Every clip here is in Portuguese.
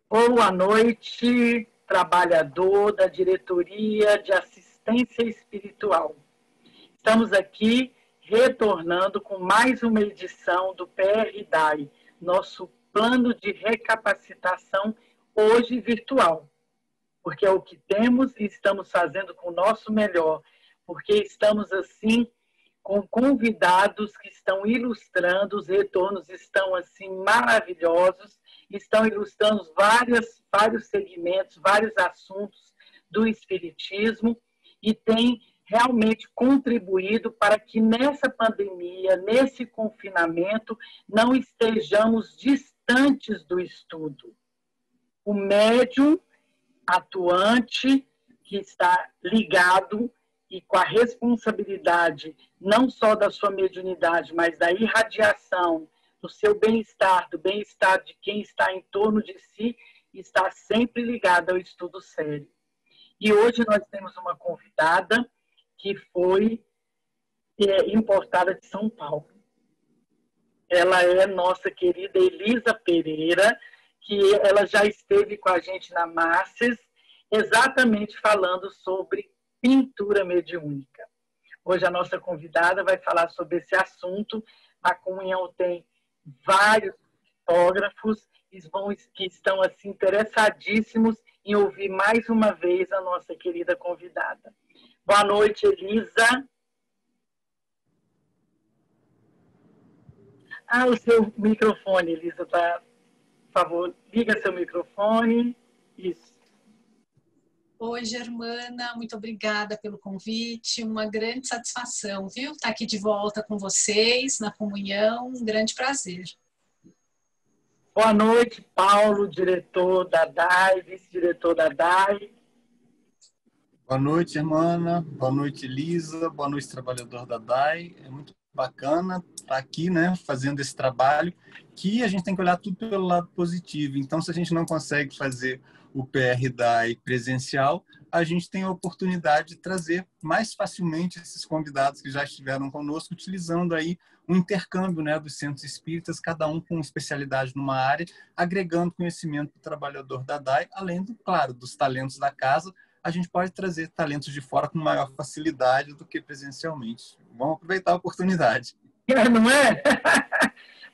Boa noite, trabalhador da Diretoria de Assistência Espiritual. Estamos aqui retornando com mais uma edição do PRDAI, nosso plano de recapacitação hoje virtual, porque é o que temos e estamos fazendo com o nosso melhor, porque estamos assim com convidados que estão ilustrando, os retornos estão assim maravilhosos, estão ilustrando vários segmentos, vários assuntos do Espiritismo e tem realmente contribuído para que nessa pandemia, nesse confinamento, não estejamos distantes do estudo. O médium atuante que está ligado e com a responsabilidade não só da sua mediunidade, mas da irradiação, do seu bem-estar, do bem-estar de quem está em torno de si, está sempre ligado ao estudo sério. E hoje nós temos uma convidada que foi importada de São Paulo. Ela é nossa querida Elisa Pereira, que ela já esteve com a gente na Masters, exatamente falando sobre pintura mediúnica. Hoje a nossa convidada vai falar sobre esse assunto. A comunhão tem vários fotógrafos que estão assim, interessadíssimos em ouvir mais uma vez a nossa querida convidada. Boa noite, Elisa. O seu microfone, Elisa, tá? Por favor, liga seu microfone. Isso. Oi, Germana, muito obrigada pelo convite, uma grande satisfação, viu? Estar aqui de volta com vocês, na comunhão, um grande prazer. Boa noite, Paulo, diretor da DAI, vice-diretor da DAI. Boa noite, Germana, boa noite, Elisa, boa noite, trabalhador da DAI. É muito bacana estar aqui, né, fazendo esse trabalho, que a gente tem que olhar tudo pelo lado positivo. Então, se a gente não consegue fazer o PRDAI presencial, a gente tem a oportunidade de trazer mais facilmente esses convidados que já estiveram conosco, utilizando aí um intercâmbio, né, dos centros espíritas, cada um com especialidade numa área, agregando conhecimento do trabalhador da DAI, além, claro, dos talentos da casa. A gente pode trazer talentos de fora com maior facilidade do que presencialmente. Vamos aproveitar a oportunidade. Não é?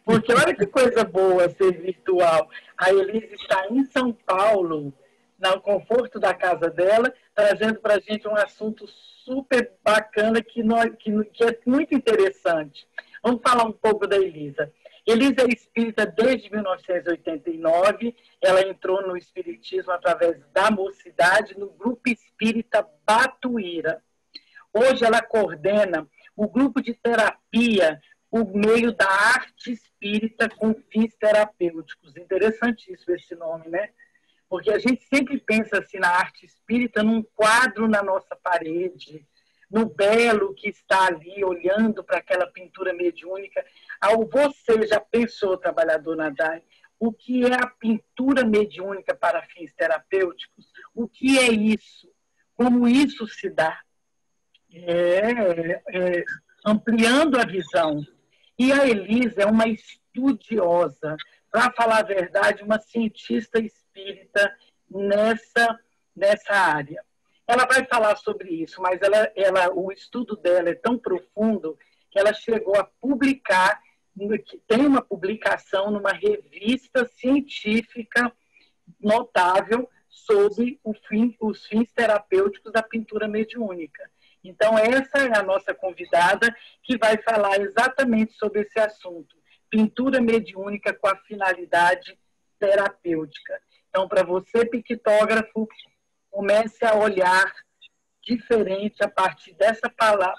Porque olha que coisa boa ser virtual. A Elisa está em São Paulo, no conforto da casa dela, trazendo para a gente um assunto super bacana que é muito interessante. Vamos falar um pouco da Elisa. Elisa é espírita desde 1989, ela entrou no espiritismo através da mocidade no Grupo Espírita Batuíra. Hoje ela coordena o grupo de terapia por meio da arte espírita com fins terapêuticos. Interessantíssimo esse nome, né? Porque a gente sempre pensa assim na arte espírita num quadro na nossa parede, no belo que está ali olhando para aquela pintura mediúnica. Você já pensou, trabalhador na DAI, o que é a pintura mediúnica para fins terapêuticos? O que é isso? Como isso se dá? Ampliando a visão. E a Elisa é uma estudiosa, para falar a verdade, uma cientista espírita nessa área. Ela vai falar sobre isso, mas o estudo dela é tão profundo que ela chegou a publicar, tem uma publicação numa revista científica notável sobre os fins terapêuticos da pintura mediúnica. Então, essa é a nossa convidada que vai falar exatamente sobre esse assunto, pintura mediúnica com a finalidade terapêutica. Então, para você, pictógrafo, comece a olhar diferente a partir dessa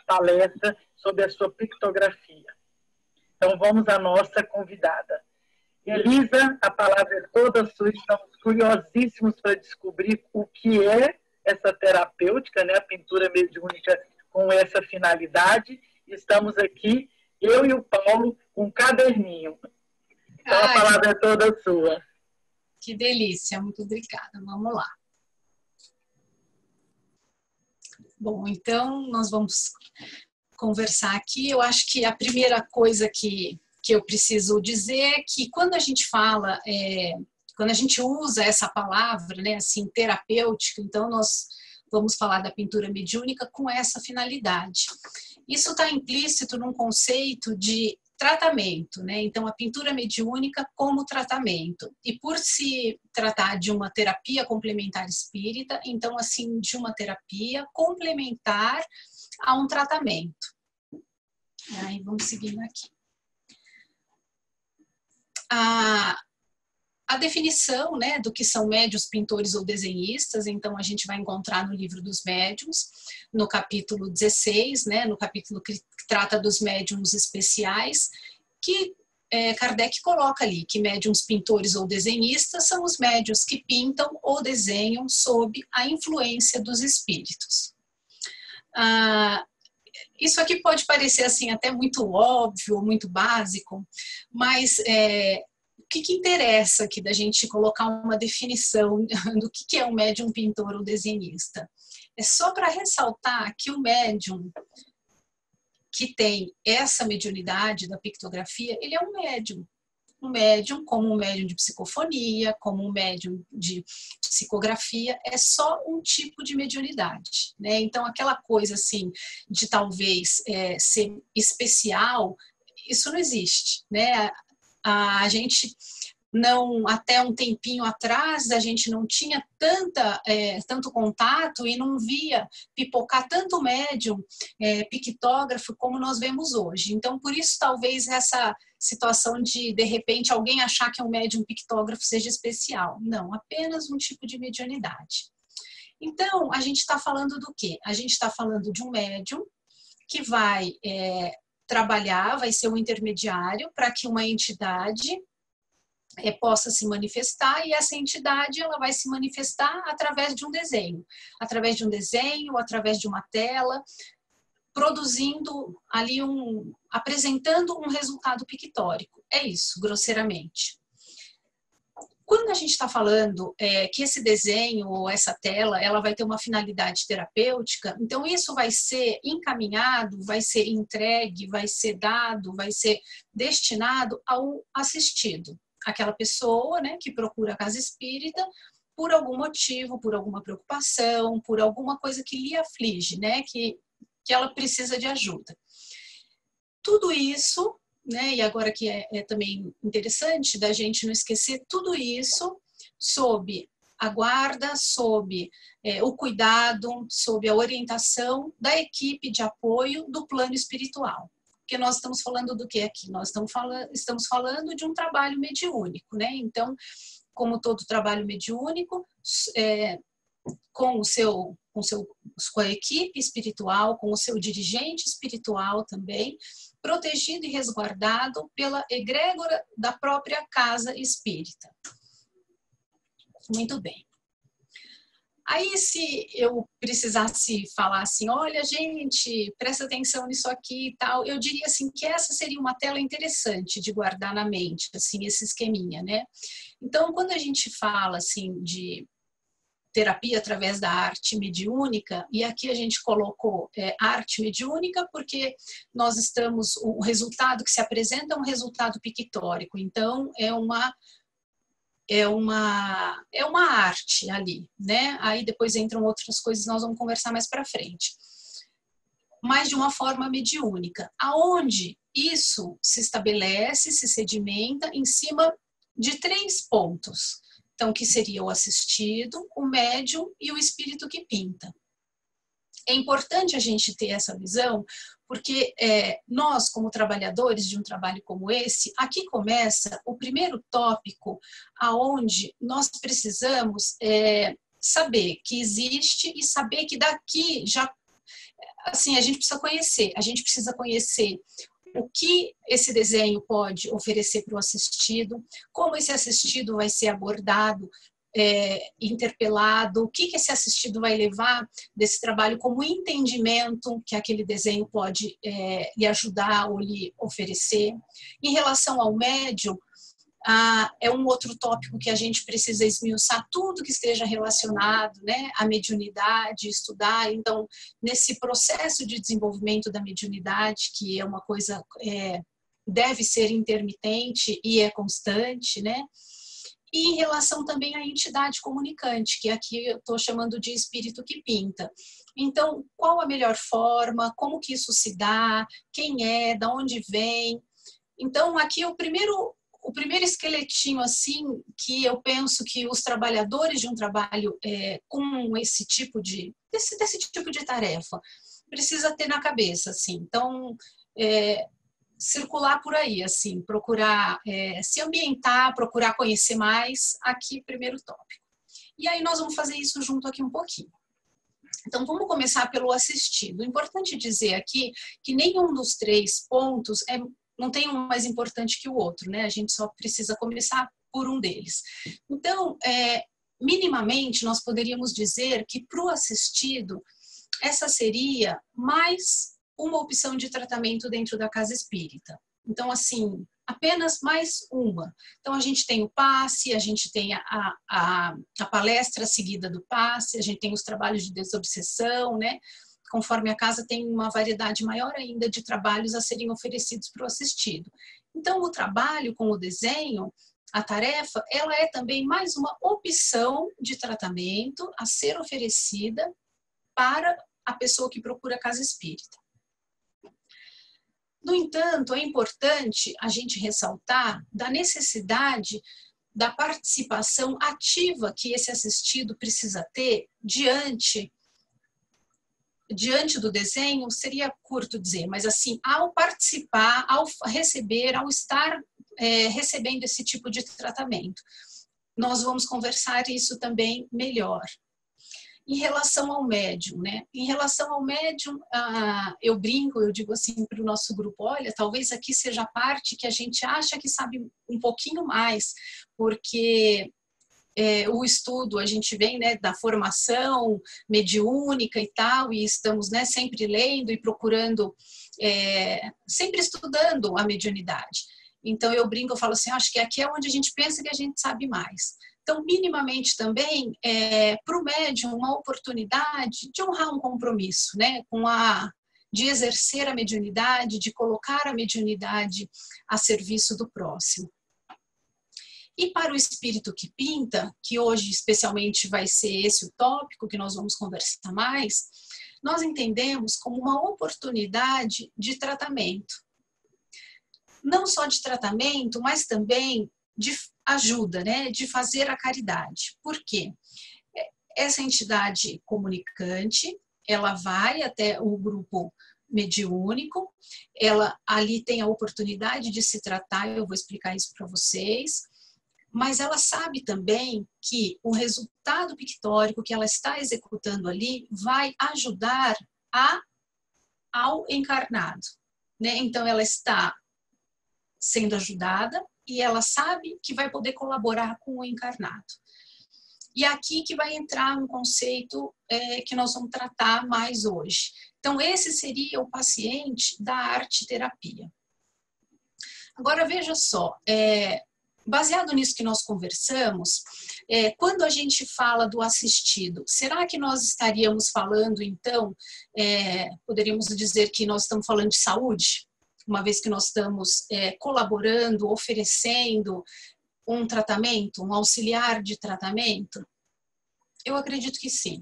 palestra sobre a sua pictografia. Então, vamos à nossa convidada. Elisa, a palavra é toda sua, estamos curiosíssimos para descobrir o que é essa terapêutica, né, a pintura mediúnica com essa finalidade. Estamos aqui, eu e o Paulo, com um caderninho. Então, a palavra é toda sua. Que delícia, muito obrigada. Vamos lá. Bom, então, nós vamos conversar aqui. Eu acho que a primeira coisa que eu preciso dizer é que quando a gente fala quando a gente usa essa palavra, né, assim, terapêutica, então nós vamos falar da pintura mediúnica com essa finalidade. Isso está implícito num conceito de tratamento, né? Então, a pintura mediúnica como tratamento. E por se tratar de uma terapia complementar espírita, então, assim, de uma terapia complementar a um tratamento. Aí, vamos seguindo aqui. A definição, né, do que são médiuns, pintores ou desenhistas, então a gente vai encontrar no livro dos médiuns, no capítulo 16, né, no capítulo que trata dos médiuns especiais, que Kardec coloca ali que médiuns, pintores ou desenhistas são os médiuns que pintam ou desenham sob a influência dos espíritos. Isso aqui pode parecer assim até muito óbvio, muito básico, mas o que interessa aqui da gente colocar uma definição do que é um médium, pintor ou desenhista? É só para ressaltar que o médium que tem essa mediunidade da pictografia, ele é um médium. Um médium, como um médium de psicofonia, como um médium de psicografia, é só um tipo de mediunidade, né? Então, aquela coisa assim, de talvez ser especial, isso não existe, né? A gente não, até um tempinho atrás, a gente não tinha tanto contato e não via pipocar tanto médium, pictógrafo, como nós vemos hoje. Então, por isso, talvez essa situação de repente, alguém achar que um médium pictógrafo seja especial. Não, apenas um tipo de mediunidade. Então, a gente está falando do quê? A gente está falando de um médium que vai trabalhar, vai ser um intermediário para que uma entidade possa se manifestar, e essa entidade ela vai se manifestar através de um desenho, através de uma tela, produzindo ali apresentando um resultado pictórico. É isso, grosseiramente. Quando a gente está falando que esse desenho ou essa tela, ela vai ter uma finalidade terapêutica, então isso vai ser encaminhado, vai ser entregue, vai ser dado, vai ser destinado ao assistido. Aquela pessoa, né, que procura a casa espírita por algum motivo, por alguma preocupação, por alguma coisa que lhe aflige, né, que ela precisa de ajuda. Tudo isso, né, e agora que é também interessante da gente não esquecer, tudo isso sob a guarda, sob o cuidado, sob a orientação da equipe de apoio do plano espiritual. Porque nós estamos falando do que aqui? Nós estamos falando de um trabalho mediúnico, né? Então, como todo trabalho mediúnico, com a equipe espiritual, com o seu dirigente espiritual também, protegido e resguardado pela egrégora da própria casa espírita. Muito bem. Aí, se eu precisasse falar assim, olha, gente, presta atenção nisso aqui e tal, eu diria assim que essa seria uma tela interessante de guardar na mente, assim, esse esqueminha, né? Então, quando a gente fala, assim, de terapia através da arte mediúnica, e aqui a gente colocou arte mediúnica porque o resultado que se apresenta é um resultado pictórico, então é uma arte ali, né? Aí depois entram outras coisas, nós vamos conversar mais para frente. Mas de uma forma mediúnica, aonde isso se estabelece, se sedimenta em cima de 3 pontos. Então, que seria o assistido, o médium e o espírito que pinta. É importante a gente ter essa visão, porque nós, como trabalhadores de um trabalho como esse, aqui começa o primeiro tópico, aonde nós precisamos saber que existe e saber que daqui já, assim, a gente precisa conhecer o que esse desenho pode oferecer para o assistido, como esse assistido vai ser abordado, interpelado, o que esse assistido vai levar desse trabalho como entendimento que aquele desenho pode lhe ajudar ou lhe oferecer. Em relação ao médium, é um outro tópico que a gente precisa esmiuçar tudo que esteja relacionado, né, à mediunidade, estudar. Então, nesse processo de desenvolvimento da mediunidade, que é uma coisa, deve ser intermitente e é constante, né? e em relação também à entidade comunicante, que aqui eu estou chamando de espírito que pinta. Então, qual a melhor forma, como que isso se dá, quem é, de onde vem. Então, aqui o primeiro esqueletinho assim que eu penso que os trabalhadores de um trabalho com esse tipo desse tipo de tarefa precisa ter na cabeça, assim. Então, circular por aí, assim, procurar se ambientar, procurar conhecer mais. Aqui, primeiro tópico. E aí nós vamos fazer isso junto aqui um pouquinho. Então, vamos começar pelo assistido. O importante dizer aqui que nenhum dos 3 pontos não tem um mais importante que o outro, né? A gente só precisa começar por um deles. Então, minimamente, nós poderíamos dizer que para o assistido, essa seria mais uma opção de tratamento dentro da casa espírita. Então, assim, apenas mais uma. Então, a gente tem o passe, a gente tem a palestra seguida do passe, a gente tem os trabalhos de desobsessão, né? Conforme a casa tem uma variedade maior ainda de trabalhos a serem oferecidos para o assistido. Então, o trabalho com o desenho, a tarefa, ela é também mais uma opção de tratamento a ser oferecida para a pessoa que procura a casa espírita. No entanto, é importante a gente ressaltar da necessidade da participação ativa que esse assistido precisa ter diante do desenho, seria curto dizer, mas assim, ao participar, ao receber, ao estar recebendo esse tipo de tratamento. Nós vamos conversar isso também melhor. Em relação ao médium, né? Em relação ao médium, eu brinco, eu digo assim para o nosso grupo, olha, talvez aqui seja a parte que a gente acha que sabe um pouquinho mais, porque o estudo, a gente vem, né, da formação mediúnica e tal, e estamos, né, sempre lendo e procurando, sempre estudando a mediunidade. Então eu brinco, eu falo assim, acho que aqui é onde a gente pensa que a gente sabe mais. Então, minimamente também, para o médium, uma oportunidade de honrar um compromisso, né, de exercer a mediunidade, de colocar a mediunidade a serviço do próximo. E para o espírito que pinta, que hoje especialmente vai ser esse o tópico que nós vamos conversar mais, nós entendemos como uma oportunidade de tratamento. Não só de tratamento, mas também de ajuda, né, de fazer a caridade. Por quê? Essa entidade comunicante, ela vai até o grupo mediúnico, ela ali tem a oportunidade de se tratar, eu vou explicar isso para vocês, mas ela sabe também que o resultado pictórico que ela está executando ali vai ajudar ao encarnado, né? Então ela está sendo ajudada e ela sabe que vai poder colaborar com o encarnado. E aqui que vai entrar um conceito que nós vamos tratar mais hoje. Então esse seria o paciente da arte-terapia. Agora veja só, baseado nisso que nós conversamos, quando a gente fala do assistido, será que nós estaríamos falando, então, poderíamos dizer que nós estamos falando de saúde? Uma vez que nós estamos colaborando, oferecendo um tratamento, um auxiliar de tratamento? Eu acredito que sim.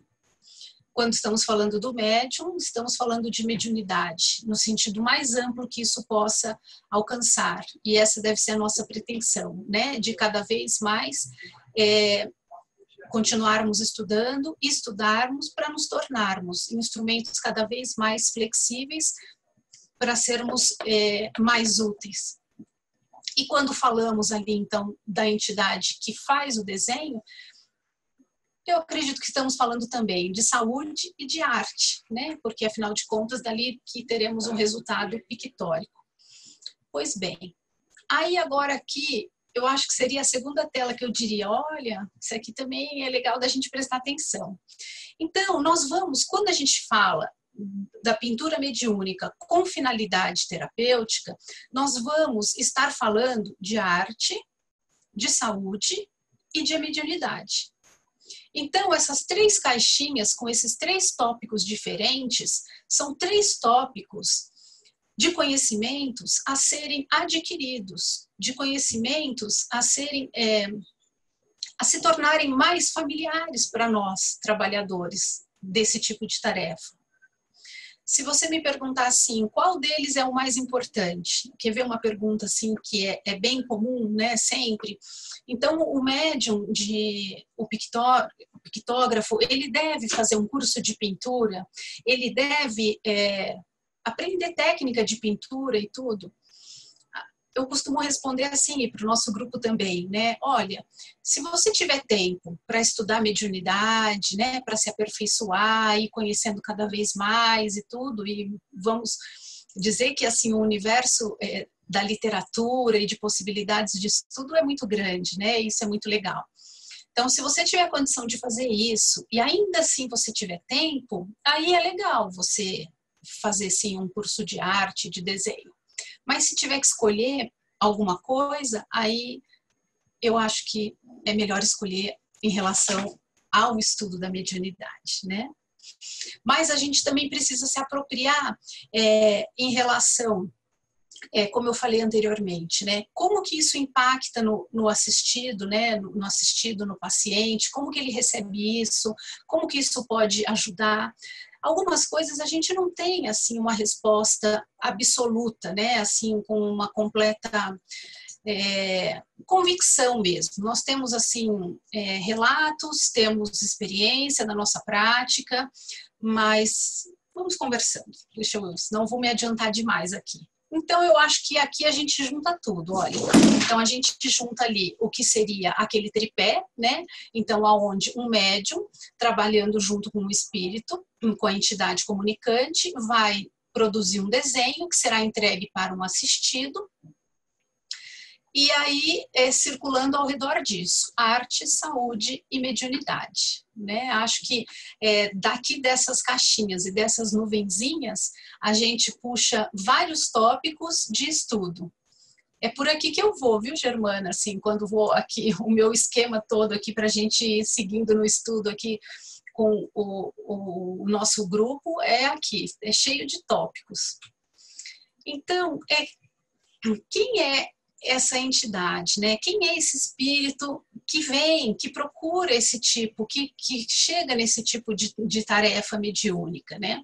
Quando estamos falando do médium, estamos falando de mediunidade, no sentido mais amplo que isso possa alcançar. E essa deve ser a nossa pretensão, né? De cada vez mais continuarmos estudando e estudarmos para nos tornarmos instrumentos cada vez mais flexíveis para sermos mais úteis. E quando falamos ali, então, da entidade que faz o desenho, eu acredito que estamos falando também de saúde e de arte, né? Porque, afinal de contas, dali que teremos um resultado pictórico. Pois bem, aí agora aqui, eu acho que seria a segunda tela que eu diria, olha, isso aqui também é legal da gente prestar atenção. Então, nós vamos, quando a gente fala da pintura mediúnica com finalidade terapêutica, nós vamos estar falando de arte, de saúde e de mediunidade. Então, essas 3 caixinhas com esses 3 tópicos diferentes são 3 tópicos de conhecimentos a serem adquiridos, de conhecimentos a serem a se tornarem mais familiares para nós, trabalhadores desse tipo de tarefa. Se você me perguntar assim, qual deles é o mais importante? Quer ver uma pergunta assim que é bem comum, né, sempre? Então, o médium, o pictógrafo, ele deve fazer um curso de pintura, ele deve aprender técnica de pintura e tudo. Eu costumo responder assim, e para o nosso grupo também, né? Olha, se você tiver tempo para estudar mediunidade, né, para se aperfeiçoar e conhecendo cada vez mais e tudo, e vamos dizer que assim o universo da literatura e de possibilidades de estudo é muito grande, né? Isso é muito legal. Então, se você tiver condição de fazer isso e ainda assim você tiver tempo, aí é legal você fazer sim um curso de arte, de desenho. Mas se tiver que escolher alguma coisa, aí eu acho que é melhor escolher em relação ao estudo da mediunidade, né? Mas a gente também precisa se apropriar em relação, como eu falei anteriormente, né? Como que isso impacta no assistido, né? No assistido, no paciente, como que ele recebe isso, como que isso pode ajudar. Algumas coisas a gente não tem, assim, uma resposta absoluta, né? Assim, com uma completa convicção mesmo. Nós temos, assim, relatos, temos experiência da nossa prática, mas vamos conversando. Senão eu vou me adiantar demais aqui. Então, eu acho que aqui a gente junta tudo, olha. Então, a gente junta ali o que seria aquele tripé, né? Então, aonde um médium, trabalhando junto com o espírito, com a entidade comunicante, vai produzir um desenho que será entregue para um assistido, e aí, circulando ao redor disso, arte, saúde e mediunidade, né? Acho que daqui dessas caixinhas e dessas nuvenzinhas, a gente puxa vários tópicos de estudo. É por aqui que eu vou, viu, Germana? Assim, quando vou aqui, o meu esquema todo aqui para a gente ir seguindo no estudo aqui com o nosso grupo é aqui, é cheio de tópicos. Então, quem é essa entidade, né? Quem é esse espírito que vem, que procura esse tipo, que chega nesse tipo de tarefa mediúnica, né?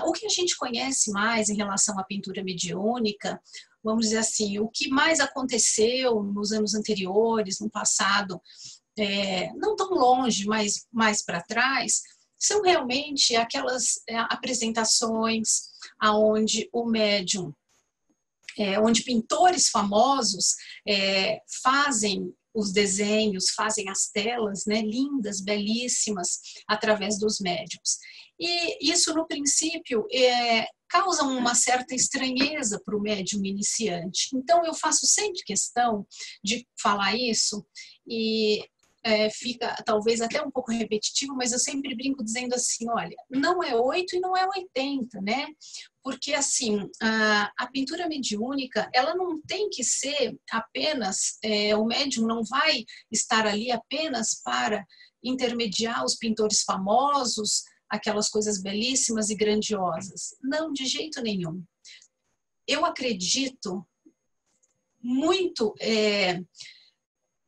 O que a gente conhece mais em relação à pintura mediúnica, vamos dizer assim, o que mais aconteceu nos anos anteriores, no passado, não tão longe, mas mais para trás, são realmente aquelas apresentações aonde o médium onde pintores famosos fazem os desenhos, fazem as telas, né, lindas, belíssimas, através dos médiums. E isso, no princípio, causa uma certa estranheza para o médium iniciante. Então, eu faço sempre questão de falar isso e fica talvez até um pouco repetitivo, mas eu sempre brinco dizendo assim, olha, não é 8 e não é 80, né? Porque, assim, a pintura mediúnica, ela não tem que ser apenas, o médium não vai estar ali apenas para intermediar os pintores famosos, aquelas coisas belíssimas e grandiosas. Não, de jeito nenhum. Eu acredito muito,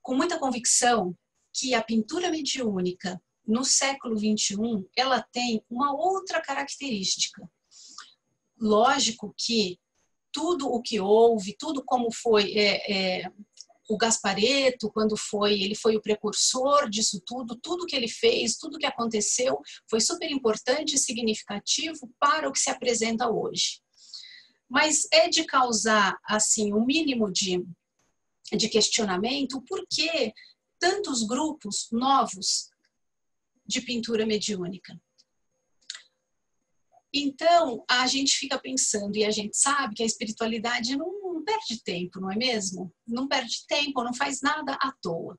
com muita convicção, que a pintura mediúnica no século XXI, ela tem uma outra característica. Lógico que tudo o que houve, tudo como foi o Gasparetto, quando ele foi o precursor disso tudo, tudo que ele fez, tudo que aconteceu, foi super importante e significativo para o que se apresenta hoje. Mas é de causar, assim, um mínimo de questionamento o porquê tantos grupos novos de pintura mediúnica. Então, a gente fica pensando, e a gente sabe que a espiritualidade não perde tempo, não é mesmo? Não perde tempo, não faz nada à toa.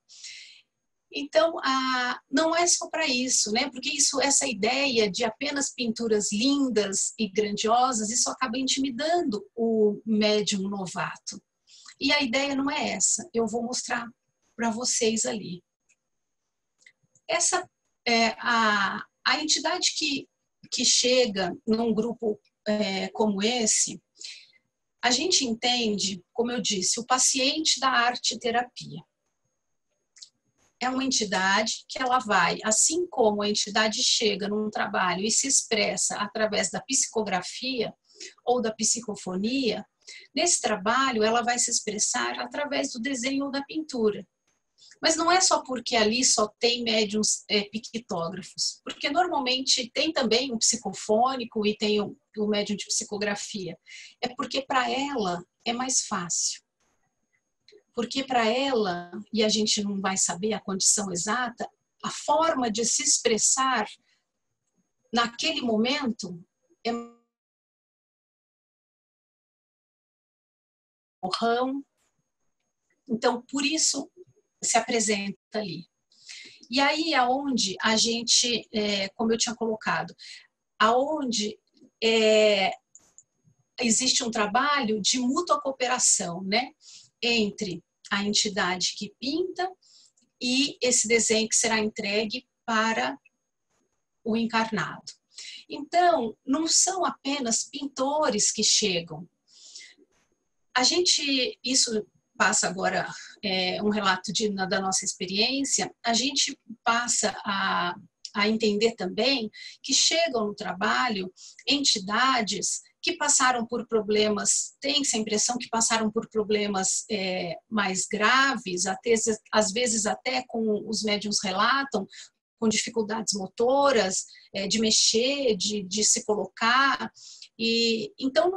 Então, não é só para isso, né? Porque essa ideia de apenas pinturas lindas e grandiosas, isso acaba intimidando o médium novato. E a ideia não é essa. Eu vou mostrar para vocês ali. Essa a entidade que chega num grupo como esse, a gente entende, como eu disse, o paciente da arte-terapia. é uma entidade que ela vai, assim como a entidade chega num trabalho e se expressa através da psicografia ou da psicofonia, nesse trabalho ela vai se expressar através do desenho ou da pintura. Mas não é só porque ali só tem médiums pictógrafos, porque normalmente tem também um psicofônico e tem o médium de psicografia. É porque para ela é mais fácil. Porque para ela, e a gente não vai saber a condição exata, a forma de se expressar naquele momento é morrão. Então, por isso se apresenta ali. E aí aonde a gente, como eu tinha colocado, aonde existe um trabalho de mútua cooperação, né, entre a entidade que pinta e esse desenho que será entregue para o encarnado. Então, não são apenas pintores que chegam. A gente, isso passa agora um relato da nossa experiência, a gente passa a entender também que chegam no trabalho entidades que passaram por problemas, tem-se a impressão que passaram por problemas mais graves, até, às vezes até com os médiuns relatam, com dificuldades motoras, de mexer, de se colocar. E, então,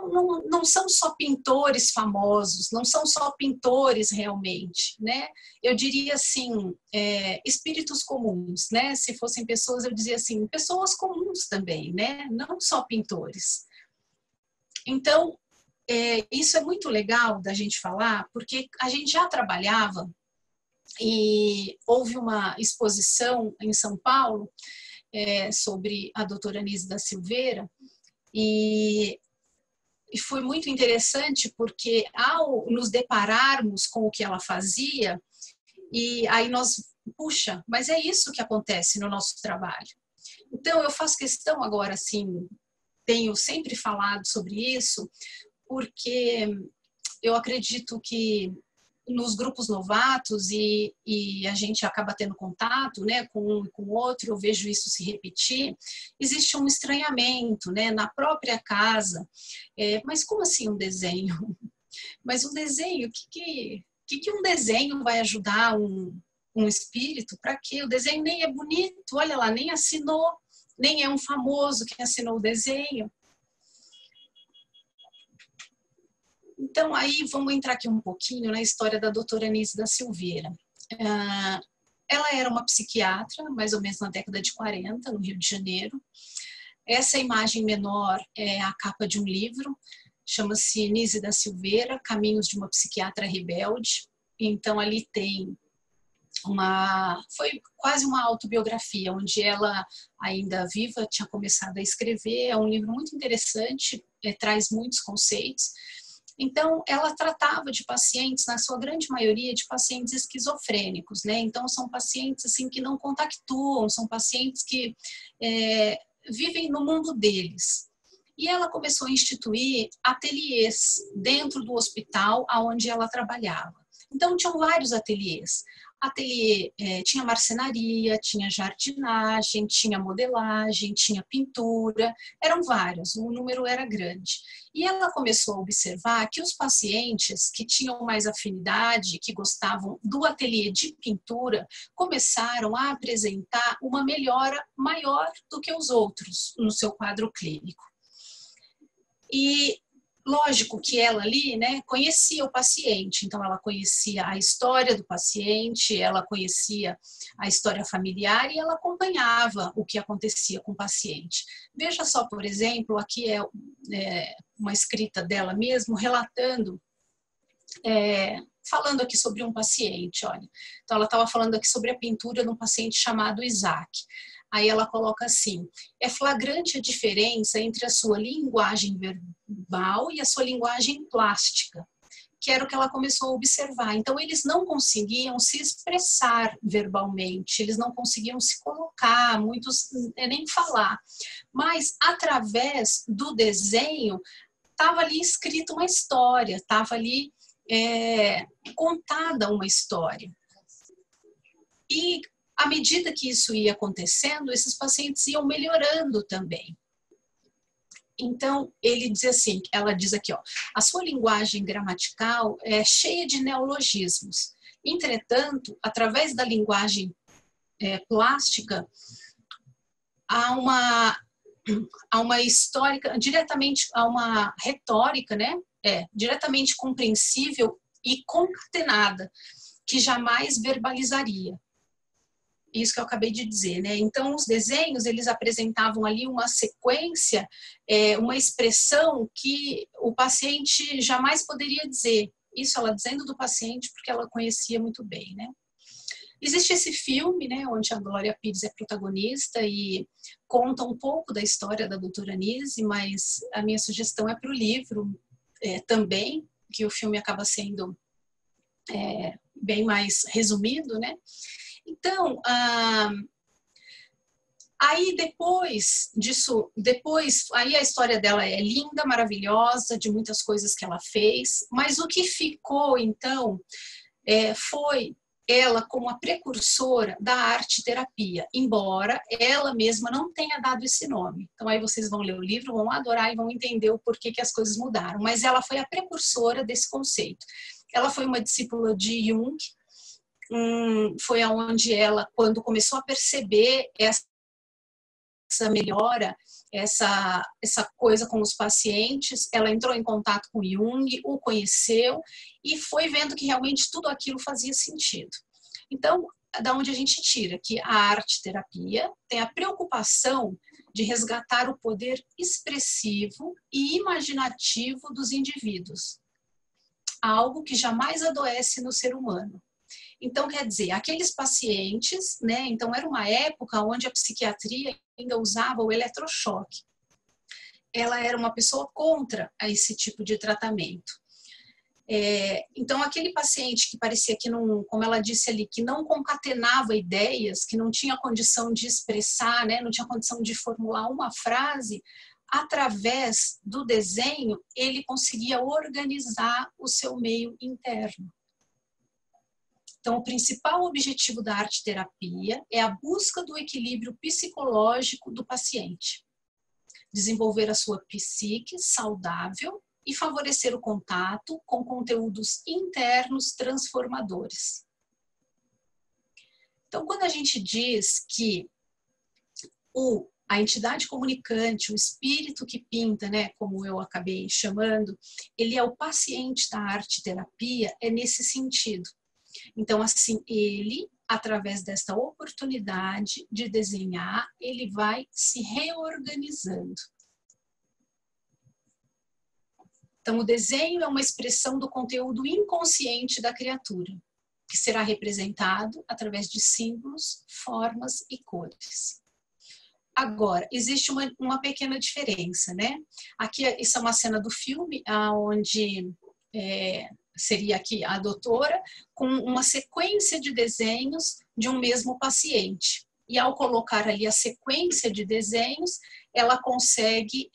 não são só pintores famosos, não são só pintores realmente, né? Eu diria assim, espíritos comuns, né? Se fossem pessoas, eu dizia assim, pessoas comuns também, né? Não só pintores. Então, isso é muito legal da gente falar, porque a gente já trabalhava e houve uma exposição em São Paulo sobre a doutora Anísia da Silveira, e foi muito interessante porque ao nos depararmos com o que ela fazia, e aí nós, puxa, mas é isso que acontece no nosso trabalho. Então eu faço questão agora, assim, tenho sempre falado sobre isso, porque eu acredito que nos grupos novatos e a gente acaba tendo contato, né, com um e com o outro, eu vejo isso se repetir, existe um estranhamento, né, na própria casa. Mas como assim um desenho? Mas um desenho, o que um desenho vai ajudar um espírito? Para quê? O desenho nem é bonito, olha lá, nem assinou, nem é um famoso que assinou o desenho. Então, aí vamos entrar aqui um pouquinho na história da doutora Anísia da Silveira. Ela era uma psiquiatra, mais ou menos na década de 40, no Rio de Janeiro. Essa imagem menor é a capa de um livro, chama-se Anísia da Silveira, Caminhos de uma Psiquiatra Rebelde. Então, ali tem foi quase uma autobiografia, onde ela, ainda viva, tinha começado a escrever. É um livro muito interessante, traz muitos conceitos. Então, ela tratava de pacientes, na sua grande maioria, de pacientes esquizofrênicos, né? Então, são pacientes assim que não compactuam, são pacientes que vivem no mundo deles. E ela começou a instituir ateliês dentro do hospital onde ela trabalhava. Então, tinham vários ateliês. Ateliê tinha marcenaria, tinha jardinagem, tinha modelagem, tinha pintura, eram vários, o número era grande. E ela começou a observar que os pacientes que tinham mais afinidade, que gostavam do ateliê de pintura, começaram a apresentar uma melhora maior do que os outros no seu quadro clínico. E lógico que ela ali, né, conhecia o paciente, então ela conhecia a história do paciente, ela conhecia a história familiar e ela acompanhava o que acontecia com o paciente. Veja só, por exemplo, aqui é uma escrita dela mesmo, relatando, falando aqui sobre um paciente, olha. Então ela estava falando aqui sobre a pintura de um paciente chamado Isaac. Aí ela coloca assim, é flagrante a diferença entre a sua linguagem verbal e a sua linguagem plástica, que era o que ela começou a observar. Então, eles não conseguiam se expressar verbalmente, eles não conseguiam se colocar, muitos nem falar. Mas, através do desenho, estava ali escrita uma história, estava ali contada uma história. E à medida que isso ia acontecendo, esses pacientes iam melhorando também. Então, ela diz aqui, ó, a sua linguagem gramatical é cheia de neologismos. Entretanto, através da linguagem plástica, há uma histórica, diretamente, há uma retórica, né? Diretamente compreensível e concatenada, que jamais verbalizaria. Isso que eu acabei de dizer, né? Então, os desenhos, eles apresentavam ali uma sequência, uma expressão que o paciente jamais poderia dizer. Isso ela dizendo do paciente, porque ela conhecia muito bem, né? Existe esse filme, né, onde a Glória Pires é protagonista e conta um pouco da história da doutora Anise, mas a minha sugestão é para o livro também, que o filme acaba sendo bem mais resumido, né? Então, aí depois disso, aí a história dela é linda, maravilhosa, de muitas coisas que ela fez, mas o que ficou, então, foi ela como a precursora da arte-terapia, embora ela mesma não tenha dado esse nome. Então aí vocês vão ler o livro, vão adorar e vão entender o porquê que as coisas mudaram, mas ela foi a precursora desse conceito. Ela foi uma discípula de Jung, foi aonde ela, quando começou a perceber essa melhora, essa coisa com os pacientes, ela entrou em contato com Jung, o conheceu e foi vendo que realmente tudo aquilo fazia sentido. Então, da onde a gente tira que a arte-terapia tem a preocupação de resgatar o poder expressivo e imaginativo dos indivíduos, algo que jamais adoece no ser humano. Então, quer dizer, aqueles pacientes, né? Então, era uma época onde a psiquiatria ainda usava o eletrochoque. Ela era uma pessoa contra esse tipo de tratamento. Então, aquele paciente que parecia que não, como ela disse ali, que não concatenava ideias, que não tinha condição de expressar, né? Não tinha condição de formular uma frase, através do desenho, ele conseguia organizar o seu meio interno. Então, o principal objetivo da arte-terapia é a busca do equilíbrio psicológico do paciente, desenvolver a sua psique saudável e favorecer o contato com conteúdos internos transformadores. Então, quando a gente diz que a entidade comunicante, o espírito que pinta, né, como eu acabei chamando, ele é o paciente da arte-terapia, é nesse sentido. Então, assim, ele, através desta oportunidade de desenhar, ele vai se reorganizando. Então, o desenho é uma expressão do conteúdo inconsciente da criatura, que será representado através de símbolos, formas e cores. Agora, existe uma pequena diferença, né? Aqui, isso é uma cena do filme, onde seria aqui a doutora, com uma sequência de desenhos de um mesmo paciente. E ao colocar ali a sequência de desenhos, ela consegue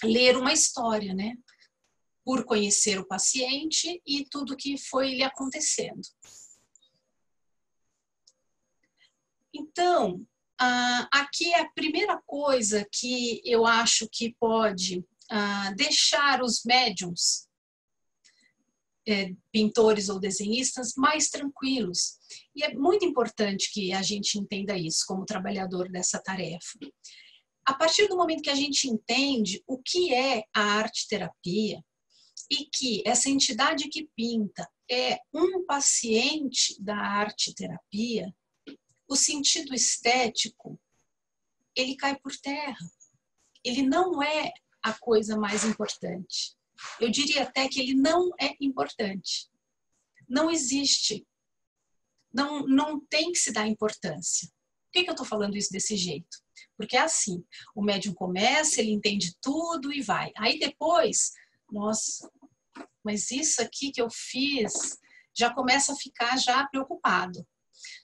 ler uma história, né? Por conhecer o paciente e tudo que foi lhe acontecendo. Então, aqui é a primeira coisa que eu acho que pode deixar os médiums, pintores ou desenhistas, mais tranquilos. E é muito importante que a gente entenda isso como trabalhador dessa tarefa. A partir do momento que a gente entende o que é a arte-terapia e que essa entidade que pinta é um paciente da arte-terapia, o sentido estético, ele cai por terra. Ele não é a coisa mais importante. Eu diria até que ele não é importante. Não existe. Não tem que se dar importância. Por que eu estou falando isso desse jeito? Porque é assim, o médium começa, ele entende tudo e vai. Aí depois, nossa, mas isso aqui que eu fiz, já começa a ficar já preocupado.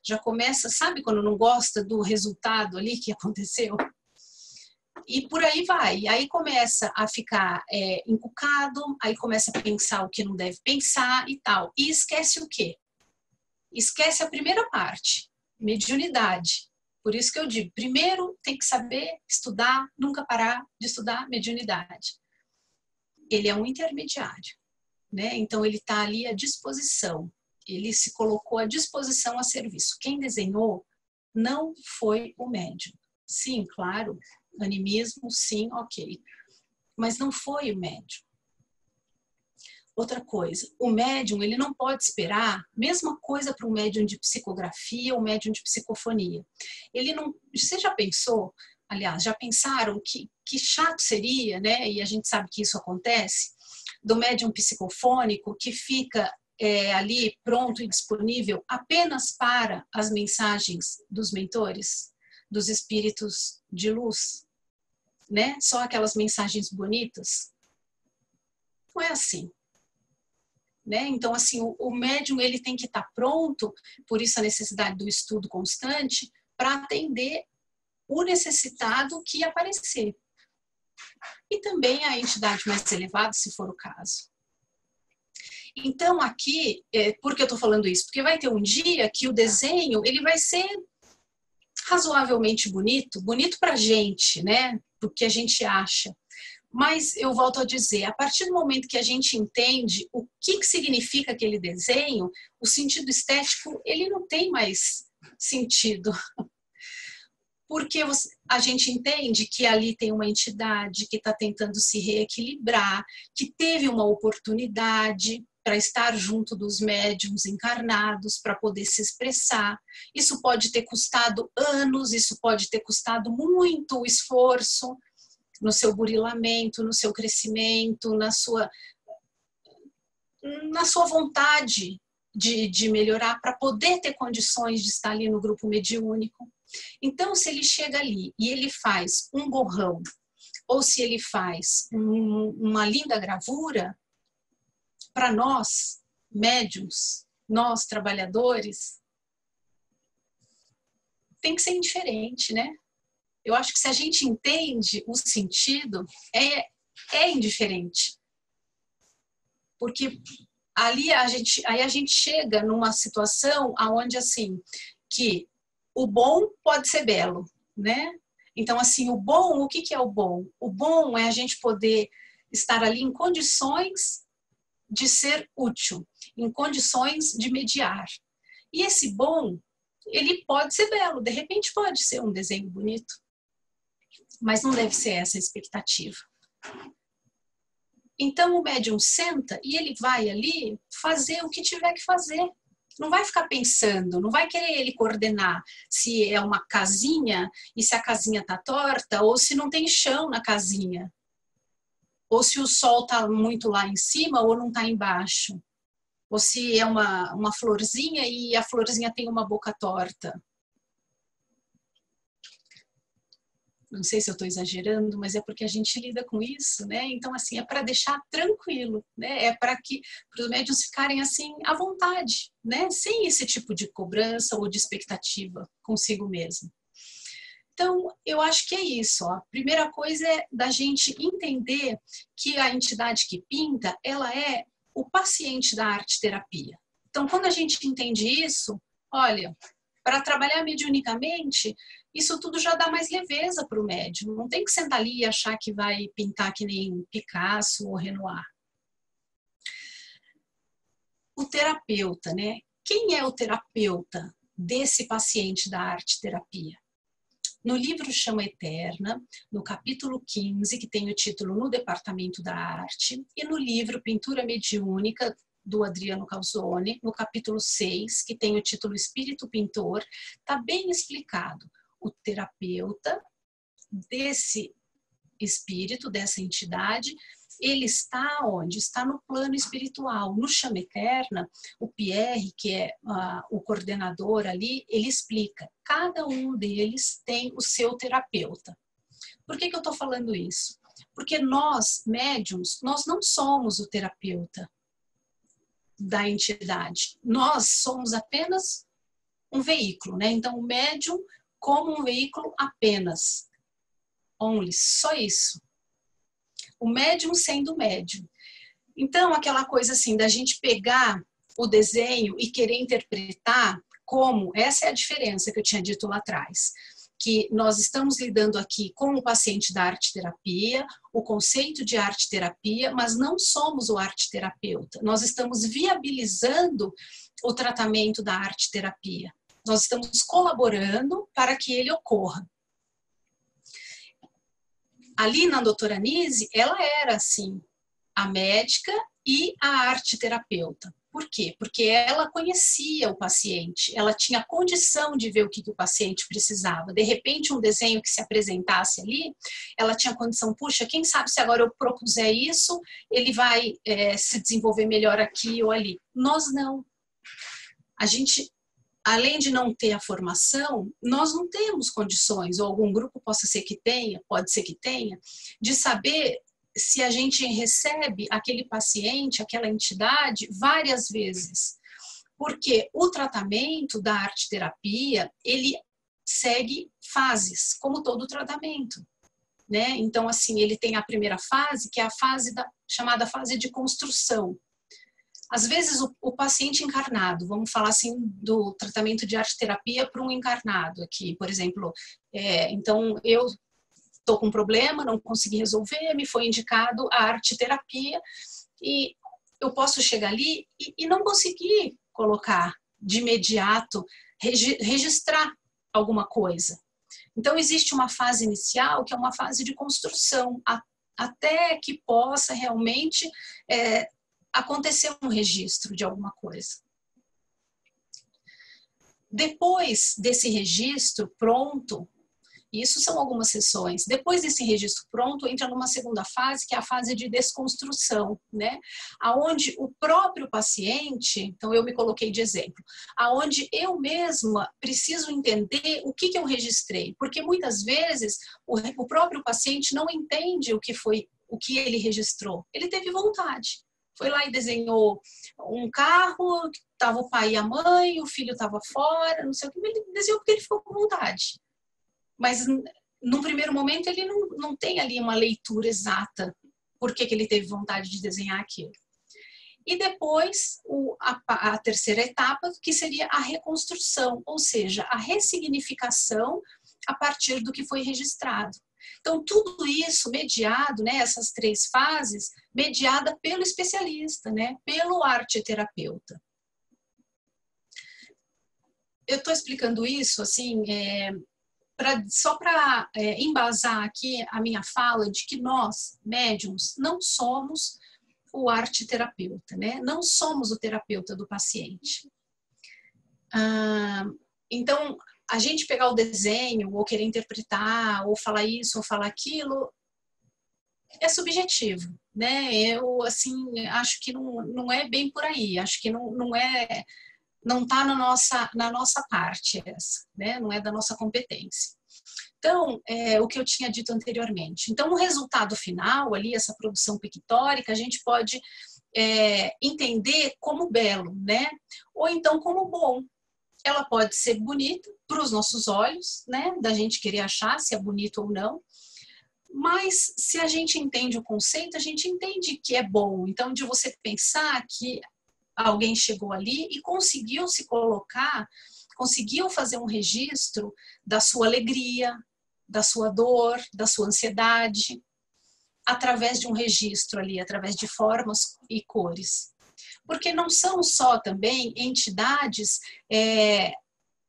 Já começa, sabe quando não gosta do resultado ali que aconteceu? E por aí vai. Aí começa a ficar encucado, aí começa a pensar o que não deve pensar e tal. E esquece o quê? esquece a primeira parte, mediunidade. Por isso que eu digo, primeiro tem que saber estudar, nunca parar de estudar mediunidade. Ele é um intermediário, né? Então ele está ali à disposição, ele se colocou à disposição a serviço. Quem desenhou não foi o médium. Sim, claro, animismo, sim, ok. Mas não foi o médium. Outra coisa, o médium ele não pode esperar, mesma coisa para um médium de psicografia ou médium de psicofonia. Ele não, você já pensou, aliás, já pensaram que chato seria, né? E a gente sabe que isso acontece, do médium psicofônico que fica ali pronto e disponível apenas para as mensagens dos mentores, dos espíritos de luz, né? Só aquelas mensagens bonitas. Não é assim. Né? Então, assim, o médium ele tem que estar pronto, por isso a necessidade do estudo constante, para atender o necessitado que aparecer. E também a entidade mais elevada, se for o caso. Então, aqui, por que eu estou falando isso? Porque vai ter um dia que o desenho ele vai ser razoavelmente bonito para a gente, né? Do que a gente acha. Mas eu volto a dizer, a partir do momento que a gente entende o que significa aquele desenho, o sentido estético, ele não tem mais sentido. Porque a gente entende que ali tem uma entidade que está tentando se reequilibrar, que teve uma oportunidade para estar junto dos médiuns encarnados, para poder se expressar. Isso pode ter custado anos, isso pode ter custado muito esforço, no seu burilamento, no seu crescimento, na sua vontade de melhorar para poder ter condições de estar ali no grupo mediúnico. Então, se ele chega ali e ele faz um borrão, ou se ele faz uma linda gravura, para nós, médiuns, nós, trabalhadores, tem que ser indiferente, né? Eu acho que se a gente entende o sentido, é indiferente. Porque ali a gente chega numa situação onde, assim, que o bom pode ser belo, né? Então, assim, o bom, o que é o bom? O bom é a gente poder estar ali em condições de ser útil, em condições de mediar. E esse bom, ele pode ser belo, de repente pode ser um desenho bonito. Mas não deve ser essa a expectativa. Então o médium senta e ele vai ali fazer o que tiver que fazer. Não vai ficar pensando, não vai querer ele coordenar se é uma casinha e se a casinha está torta ou se não tem chão na casinha. Ou se o sol está muito lá em cima ou não está embaixo. Ou se é uma florzinha e a florzinha tem uma boca torta. Não sei se eu estou exagerando, mas é porque a gente lida com isso, né? Então, assim, é para deixar tranquilo, né? É para os médiuns ficarem, assim, à vontade, né? Sem esse tipo de cobrança ou de expectativa consigo mesmo. Então, eu acho que é isso, ó. A primeira coisa é da gente entender que a entidade que pinta, ela é o paciente da arte-terapia. Então, quando a gente entende isso, olha, para trabalhar mediunicamente, isso tudo já dá mais leveza para o médium. Não tem que sentar ali e achar que vai pintar que nem Picasso ou Renoir. O terapeuta, né? Quem é o terapeuta desse paciente da arte-terapia? No livro Chama Eterna, no capítulo 15, que tem o título No Departamento da Arte, e no livro Pintura Mediúnica, do Adriano Calzone, no capítulo 6, que tem o título Espírito Pintor, está bem explicado. O terapeuta desse espírito, dessa entidade, ele está onde? Está no plano espiritual. No Chama Eterna, o Pierre, que é o coordenador ali, ele explica, cada um deles tem o seu terapeuta. Por que eu estou falando isso? Porque nós, médiums, nós não somos o terapeuta da entidade. Nós somos apenas um veículo, né? Então, o médium como um veículo apenas. Only, só isso. O médium sendo médium. Então, aquela coisa assim, da gente pegar o desenho e querer interpretar como, essa é a diferença que eu tinha dito lá atrás, que nós estamos lidando aqui com o paciente da arte-terapia, o conceito de arte-terapia, mas não somos o arte-terapeuta. Nós estamos viabilizando o tratamento da arte-terapia. Nós estamos colaborando para que ele ocorra. Ali na doutora Nise, ela era, assim, a médica e a arte-terapeuta. Por quê? Porque ela conhecia o paciente, ela tinha condição de ver o que o paciente precisava. De repente, um desenho que se apresentasse ali, ela tinha condição, puxa, quem sabe se agora eu propuser isso, ele vai se desenvolver melhor aqui ou ali. Nós não. A gente, além de não ter a formação, nós não temos condições, ou algum grupo possa ser que tenha, pode ser que tenha, de saber se a gente recebe aquele paciente, aquela entidade, várias vezes. Porque o tratamento da arte-terapia, ele segue fases, como todo tratamento, né? Então, assim, ele tem a primeira fase, que é a fase chamada fase de construção. Às vezes, o paciente encarnado, vamos falar assim do tratamento de arte-terapia para um encarnado aqui, por exemplo, então eu estou com um problema, não consegui resolver, me foi indicado a arte-terapia e eu posso chegar ali e não conseguir colocar de imediato, registrar alguma coisa. Então, existe uma fase inicial que é uma fase de construção, até que possa realmente acontecer um registro de alguma coisa. Depois desse registro pronto, isso são algumas sessões. Depois desse registro pronto, entra numa segunda fase, que é a fase de desconstrução, né? Aonde o próprio paciente, então eu me coloquei de exemplo, aonde eu mesma preciso entender o que eu registrei, porque muitas vezes o próprio paciente não entende o que ele registrou. Ele teve vontade. Foi lá e desenhou um carro, estava o pai e a mãe, o filho estava fora, não sei o que, ele desenhou porque ele ficou com vontade. Mas, num primeiro momento, ele não tem ali uma leitura exata por que ele teve vontade de desenhar aquilo. E depois, a terceira etapa, que seria a reconstrução, ou seja, a ressignificação a partir do que foi registrado. Então, tudo isso mediado, né, essas três fases, mediada pelo especialista, né, pelo arte-terapeuta. Eu estou explicando isso, assim, só para embasar aqui a minha fala de que nós, médiums, não somos o arte-terapeuta, né? Não somos o terapeuta do paciente. Então, a gente pegar o desenho, ou querer interpretar, ou falar isso, ou falar aquilo, é subjetivo, né? Eu, assim, acho que não é bem por aí, acho que não está na nossa parte essa, né? Não é da nossa competência. Então, o que eu tinha dito anteriormente. Então, o resultado final ali, essa produção pictórica, a gente pode entender como belo, né? Ou então como bom. Ela pode ser bonita para os nossos olhos, né? Da gente querer achar se é bonito ou não. Mas, se a gente entende o conceito, a gente entende que é bom. Então, de você pensar que alguém chegou ali e conseguiu se colocar, conseguiu fazer um registro da sua alegria, da sua dor, da sua ansiedade, através de um registro ali, através de formas e cores. Porque não são só também entidades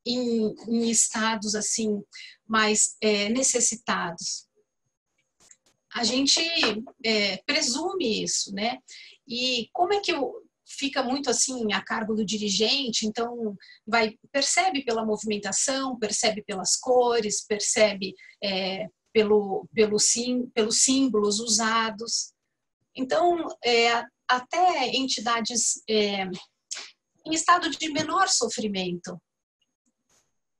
em estados assim mais necessitados. A gente presume isso, né? E como é que fica muito assim a cargo do dirigente, então percebe pela movimentação, percebe pelas cores, percebe pelos símbolos usados. Então, até entidades em estado de menor sofrimento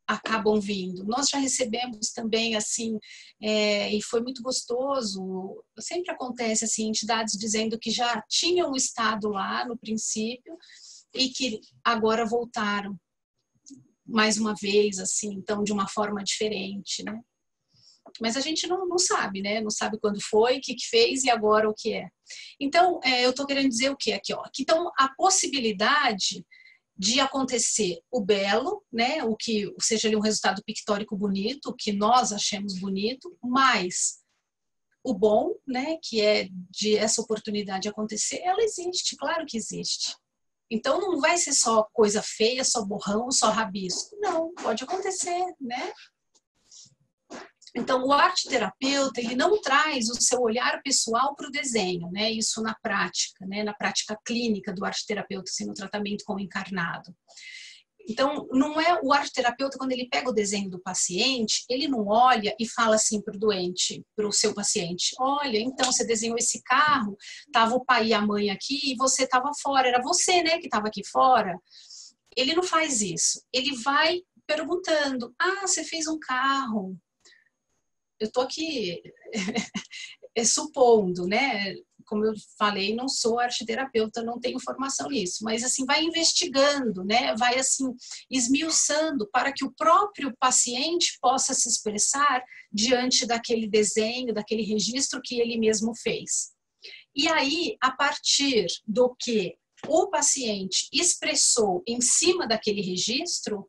acabam vindo. Nós já recebemos também, assim, e foi muito gostoso, sempre acontece, assim, entidades dizendo que já tinham estado lá no princípio e que agora voltaram mais uma vez, assim, então, de uma forma diferente, né? Mas a gente não sabe, né? Não sabe quando foi, o que fez e agora o que é. Então, eu estou querendo dizer o que aqui, ó? Que, então, a possibilidade de acontecer o belo, né? O que seja ali um resultado pictórico bonito, o que nós achemos bonito, mas o bom, né? Que é de essa oportunidade acontecer, ela existe, claro que existe. Então, não vai ser só coisa feia, só borrão, só rabisco. Não, pode acontecer, né? Então, o arte-terapeuta, ele não traz o seu olhar pessoal para o desenho, né? Isso na prática, né? Na prática clínica do arte-terapeuta, assim, no tratamento com o encarnado. Então, não é o arte-terapeuta, quando ele pega o desenho do paciente, ele não olha e fala assim para o doente, para o seu paciente: olha, então você desenhou esse carro, estava o pai e a mãe aqui e você estava fora, era você, né, que estava aqui fora. Ele não faz isso. Ele vai perguntando: ah, você fez um carro. Eu estou aqui supondo, né? Como eu falei, não sou arte-terapeuta, não tenho formação nisso, mas assim, vai investigando, né? Vai assim, esmiuçando para que o próprio paciente possa se expressar diante daquele desenho, daquele registro que ele mesmo fez. E aí, a partir do que o paciente expressou em cima daquele registro,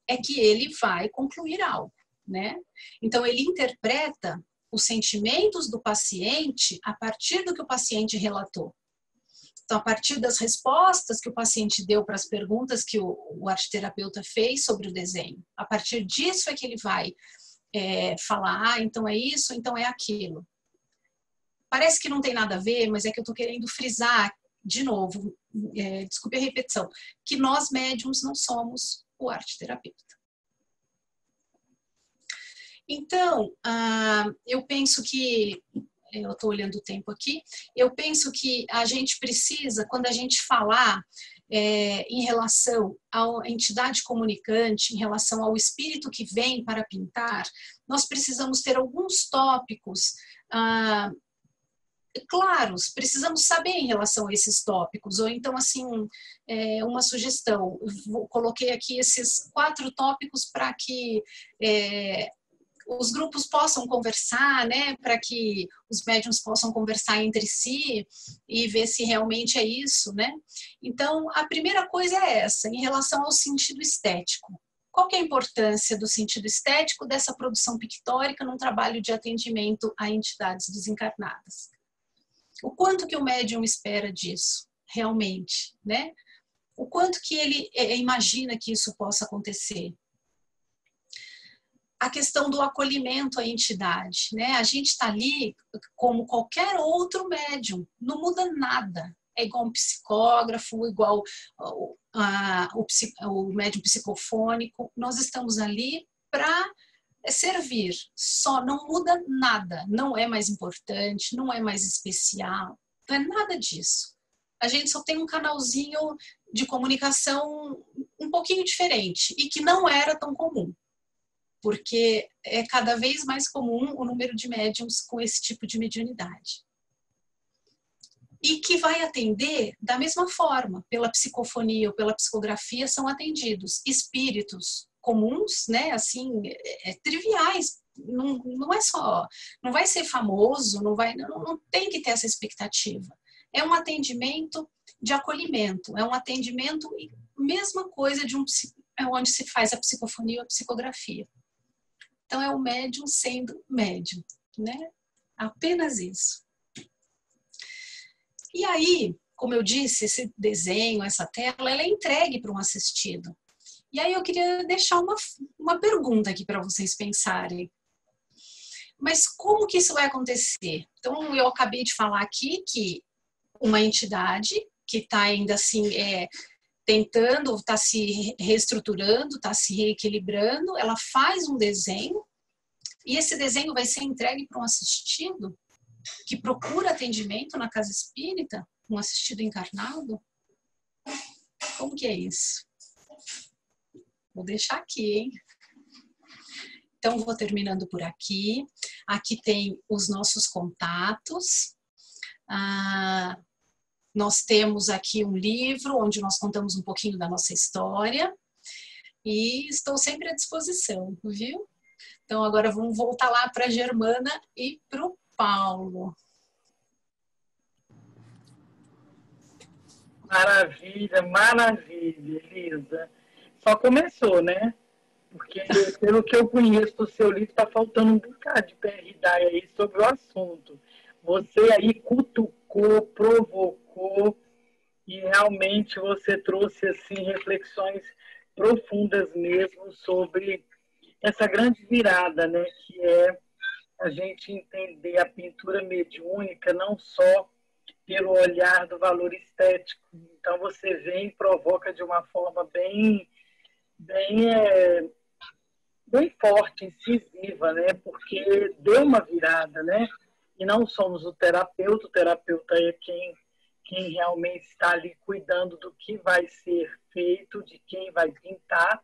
é que ele vai concluir algo, né? Então, ele interpreta os sentimentos do paciente a partir do que o paciente relatou. Então, a partir das respostas que o paciente deu para as perguntas que o arte-terapeuta fez sobre o desenho, a partir disso é que ele vai falar: ah, então é isso, então é aquilo. Parece que não tem nada a ver, mas é que eu estou querendo frisar, de novo, desculpe a repetição, que nós médiums não somos o arte-terapeuta. Então, eu penso que, eu estou olhando o tempo aqui, eu penso que a gente precisa, quando a gente falar em relação à entidade comunicante, em relação ao espírito que vem para pintar, nós precisamos ter alguns tópicos claros, precisamos saber em relação a esses tópicos, ou então, assim, uma sugestão, coloquei aqui esses 4 tópicos para que os grupos possam conversar, né, para que os médiuns possam conversar entre si e ver se realmente é isso, né. Então, a primeira coisa é essa, em relação ao sentido estético. Qual que é a importância do sentido estético dessa produção pictórica num trabalho de atendimento a entidades desencarnadas? O quanto que o médium espera disso, realmente, né? O quanto que ele imagina que isso possa acontecer? A questão do acolhimento à entidade, né? A gente está ali como qualquer outro médium, não muda nada. É igual um psicógrafo, igual o médium psicofônico. Nós estamos ali para servir, só não muda nada. Não é mais importante, não é mais especial, não é nada disso. A gente só tem um canalzinho de comunicação um pouquinho diferente e que não era tão comum, porque é cada vez mais comum o número de médiums com esse tipo de mediunidade. E que vai atender da mesma forma, pela psicofonia ou pela psicografia são atendidos espíritos comuns, né, assim, triviais, não é só, não vai ser famoso, não tem que ter essa expectativa. É um atendimento de acolhimento, é um atendimento, mesma coisa de onde se faz a psicofonia ou a psicografia. Então, é o médium sendo médium, né? Apenas isso. E aí, como eu disse, esse desenho, essa tela, ela é entregue para um assistido. E aí eu queria deixar uma pergunta aqui para vocês pensarem. Mas como que isso vai acontecer? Então, eu acabei de falar aqui que uma entidade que está ainda assim tentando, está se reestruturando, está se reequilibrando, ela faz um desenho e esse desenho vai ser entregue para um assistido que procura atendimento na casa espírita, um assistido encarnado? Como que é isso? Vou deixar aqui, hein? Então, vou terminando por aqui. Aqui tem os nossos contatos. Nós temos aqui um livro onde nós contamos um pouquinho da nossa história. E estou sempre à disposição, viu? Então, agora vamos voltar lá para a Germana e para o Paulo. Maravilha, maravilha, Elisa. Só começou, né? Porque, pelo que eu conheço do seu livro, está faltando um bocado de PRD aí sobre o assunto. Você aí cutucou, provocou, e realmente você trouxe assim reflexões profundas mesmo sobre essa grande virada, né? Que é a gente entender a pintura mediúnica não só pelo olhar do valor estético. Então você vem e provoca de uma forma bem, bem forte, incisiva, né? Porque deu uma virada, né? E não somos o terapeuta é quem realmente está ali cuidando do que vai ser feito, de quem vai pintar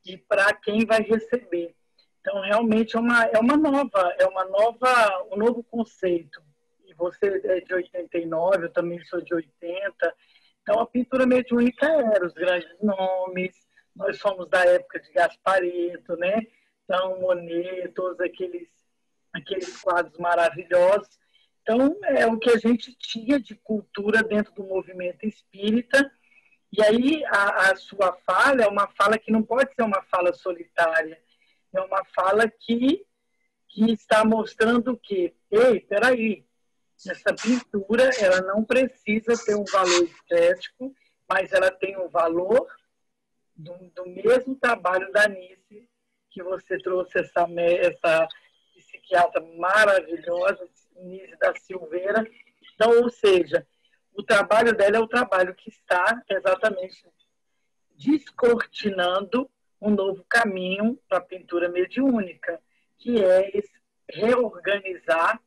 e para quem vai receber. Então, realmente um novo conceito. E você é de 89, eu também sou de 80. Então, a pintura mediúnica era os grandes nomes, nós somos da época de Gasparetto, né? Então, Monet, todos aqueles quadros maravilhosos. Então, é o que a gente tinha de cultura dentro do movimento espírita. E aí, a sua fala é uma fala que não pode ser uma fala solitária, é uma fala que está mostrando o quê? Ei, peraí, essa pintura ela não precisa ter um valor estético, mas ela tem um valor do mesmo trabalho da Nice, que você trouxe essa psiquiatra maravilhosa, Nice da Silveira. Então, ou seja, o trabalho dela é o trabalho que está exatamente descortinando um novo caminho para a pintura mediúnica, que é reorganizar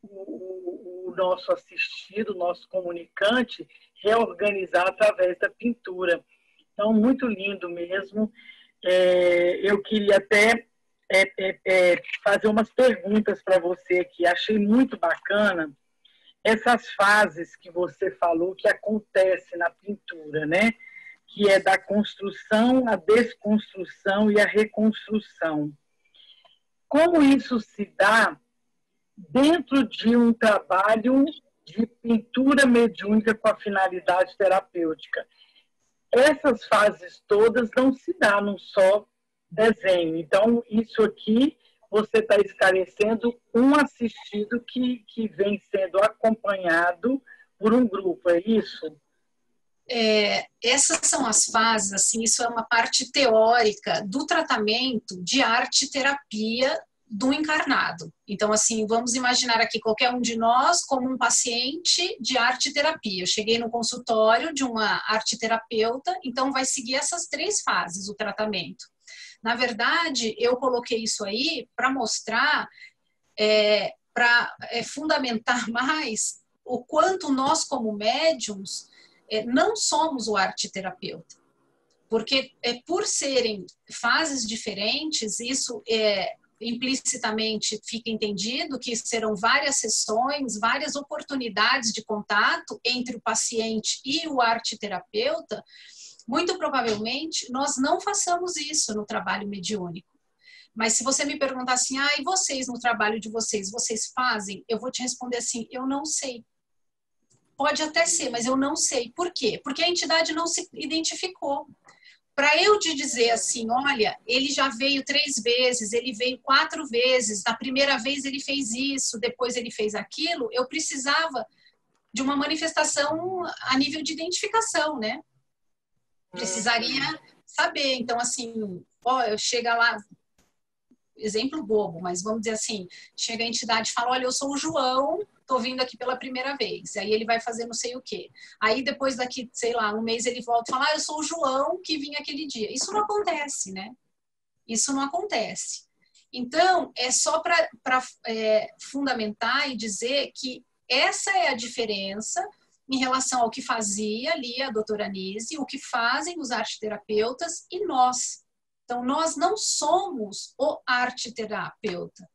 o nosso assistido, o nosso comunicante, reorganizar através da pintura. Então, muito lindo mesmo. Eu queria até fazer umas perguntas para você aqui. Achei muito bacana essas fases que você falou que acontecem na pintura, né? Que é da construção, a desconstrução e a reconstrução. Como isso se dá dentro de um trabalho de pintura mediúnica com a finalidade terapêutica? Essas fases todas não se dão num só desenho. Então, isso aqui você está esclarecendo um assistido que vem sendo acompanhado por um grupo, é isso? Essas são as fases, assim, isso é uma parte teórica do tratamento de arte-terapia do encarnado. Então, assim, vamos imaginar aqui qualquer um de nós como um paciente de arte-terapia. Eu cheguei no consultório de uma arte-terapeuta, então vai seguir essas 3 fases o tratamento. Na verdade, eu coloquei isso aí para mostrar, para fundamentar mais o quanto nós, como médiums, não somos o arte-terapeuta. Porque por serem fases diferentes, isso implicitamente fica entendido que serão várias sessões, várias oportunidades de contato entre o paciente e o arte-terapeuta. Muito provavelmente nós não façamos isso no trabalho mediúnico. Mas se você me perguntar assim, e vocês no trabalho de vocês fazem? Eu vou te responder assim, eu não sei. Pode até ser, mas eu não sei. Por quê? Porque a entidade não se identificou. Para eu te dizer assim, olha, ele já veio 3 vezes, ele veio 4 vezes, na primeira vez ele fez isso, depois ele fez aquilo, eu precisava de uma manifestação a nível de identificação, né? Precisaria saber. Então, assim, chega lá, exemplo bobo, mas vamos dizer assim, chega a entidade e fala, olha, eu sou o João, tô vindo aqui pela primeira vez. Aí ele vai fazer não sei o quê. Aí depois daqui, sei lá, um mês ele volta e fala, eu sou o João que vinha aquele dia. Isso não acontece, né? Isso não acontece. Então, é só para fundamentar e dizer que essa é a diferença em relação ao que fazia ali a doutora Nise, o que fazem os arteterapeutas e nós. Então, nós não somos o arteterapeuta.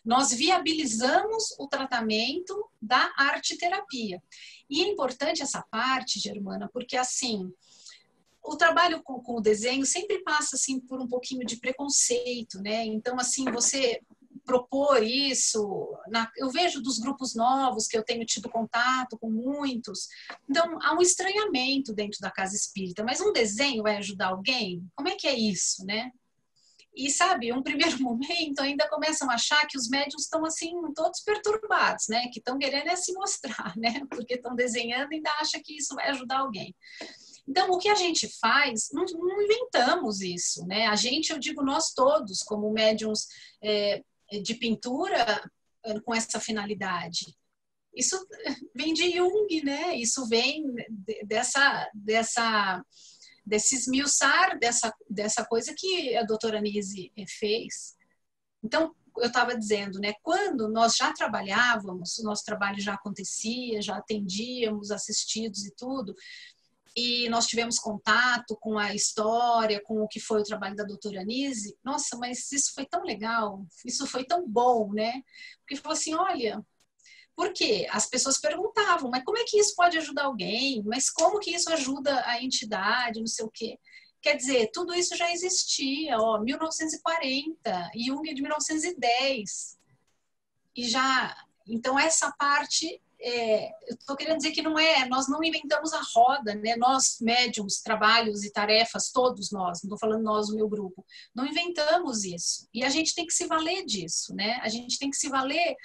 Nós viabilizamos o tratamento da arteterapia. E é importante essa parte, Germana, porque assim, o trabalho com o desenho sempre passa assim por um pouquinho de preconceito, né? Então, assim, você propor isso, eu vejo dos grupos novos que eu tenho tido contato com muitos, então há um estranhamento dentro da casa espírita, mas um desenho vai ajudar alguém? Como é que é isso, né? E sabe, um primeiro momento ainda começam a achar que os médiuns estão assim todos perturbados, né? Que estão querendo se mostrar, né? Porque estão desenhando e ainda acha que isso vai ajudar alguém. Então, o que a gente faz, não inventamos isso, né? A gente, eu digo nós todos, como médiums de pintura, com essa finalidade. Isso vem de Jung, né? Isso vem desse esmiuçar dessa coisa que a doutora Nise fez. Então, eu estava dizendo, né? Quando nós já trabalhávamos, o nosso trabalho já acontecia, já atendíamos, assistidos e tudo, e nós tivemos contato com a história, com o que foi o trabalho da doutora Nise, nossa, mas isso foi tão legal, isso foi tão bom, né? Porque falou assim, olha, por quê? As pessoas perguntavam, mas como é que isso pode ajudar alguém? Mas como que isso ajuda a entidade, não sei o quê? Quer dizer, tudo isso já existia, ó, 1940, Jung é de 1910. E já, então essa parte... eu estou querendo dizer que nós não inventamos a roda, né? Nós, médiums, trabalhos e tarefas, todos nós, não estou falando nós, o meu grupo, não inventamos isso. E a gente tem que se valer disso, né? A gente tem que se valer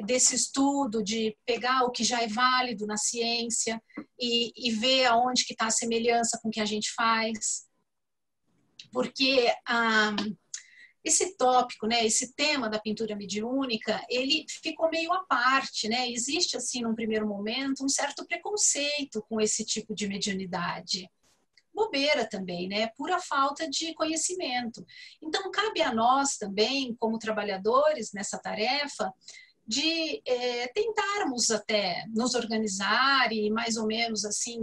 desse estudo, de pegar o que já é válido na ciência e ver aonde que está a semelhança com o que a gente faz. Porque... esse tópico, né, esse tema da pintura mediúnica, ele ficou meio à parte, né? Existe, assim, num primeiro momento, um certo preconceito com esse tipo de mediunidade. Bobeira também, né? Pura falta de conhecimento. Então, cabe a nós também, como trabalhadores nessa tarefa, de tentarmos até nos organizar e mais ou menos, assim,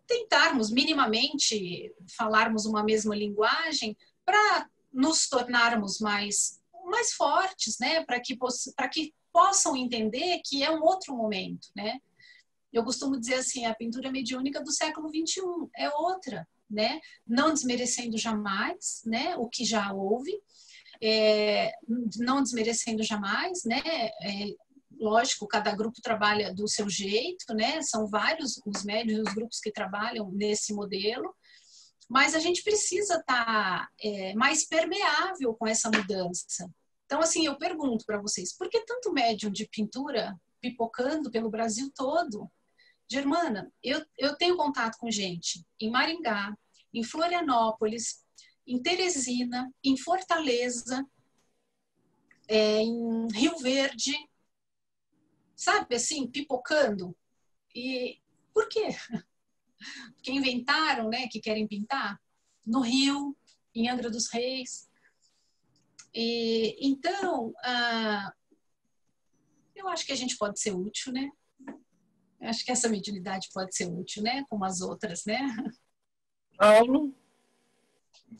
tentarmos minimamente falarmos uma mesma linguagem para nos tornarmos mais fortes, né? Para que possam entender que é um outro momento, né? Eu costumo dizer assim, a pintura mediúnica do século XXI é outra, né? Não desmerecendo jamais, né? O que já houve, não desmerecendo jamais, né? Lógico, cada grupo trabalha do seu jeito, né? São vários os médios e os grupos que trabalham nesse modelo, mas a gente precisa estar mais permeável com essa mudança. Então, assim, eu pergunto para vocês, por que tanto médium de pintura pipocando pelo Brasil todo? Germana, eu tenho contato com gente em Maringá, em Florianópolis, em Teresina, em Fortaleza, em Rio Verde, sabe, assim, pipocando. E por quê? Porque inventaram, né, que querem pintar? No Rio, em Angra dos Reis. E, então, eu acho que a gente pode ser útil, né? Eu acho que essa mediunidade pode ser útil, né? Como as outras, né? Paulo?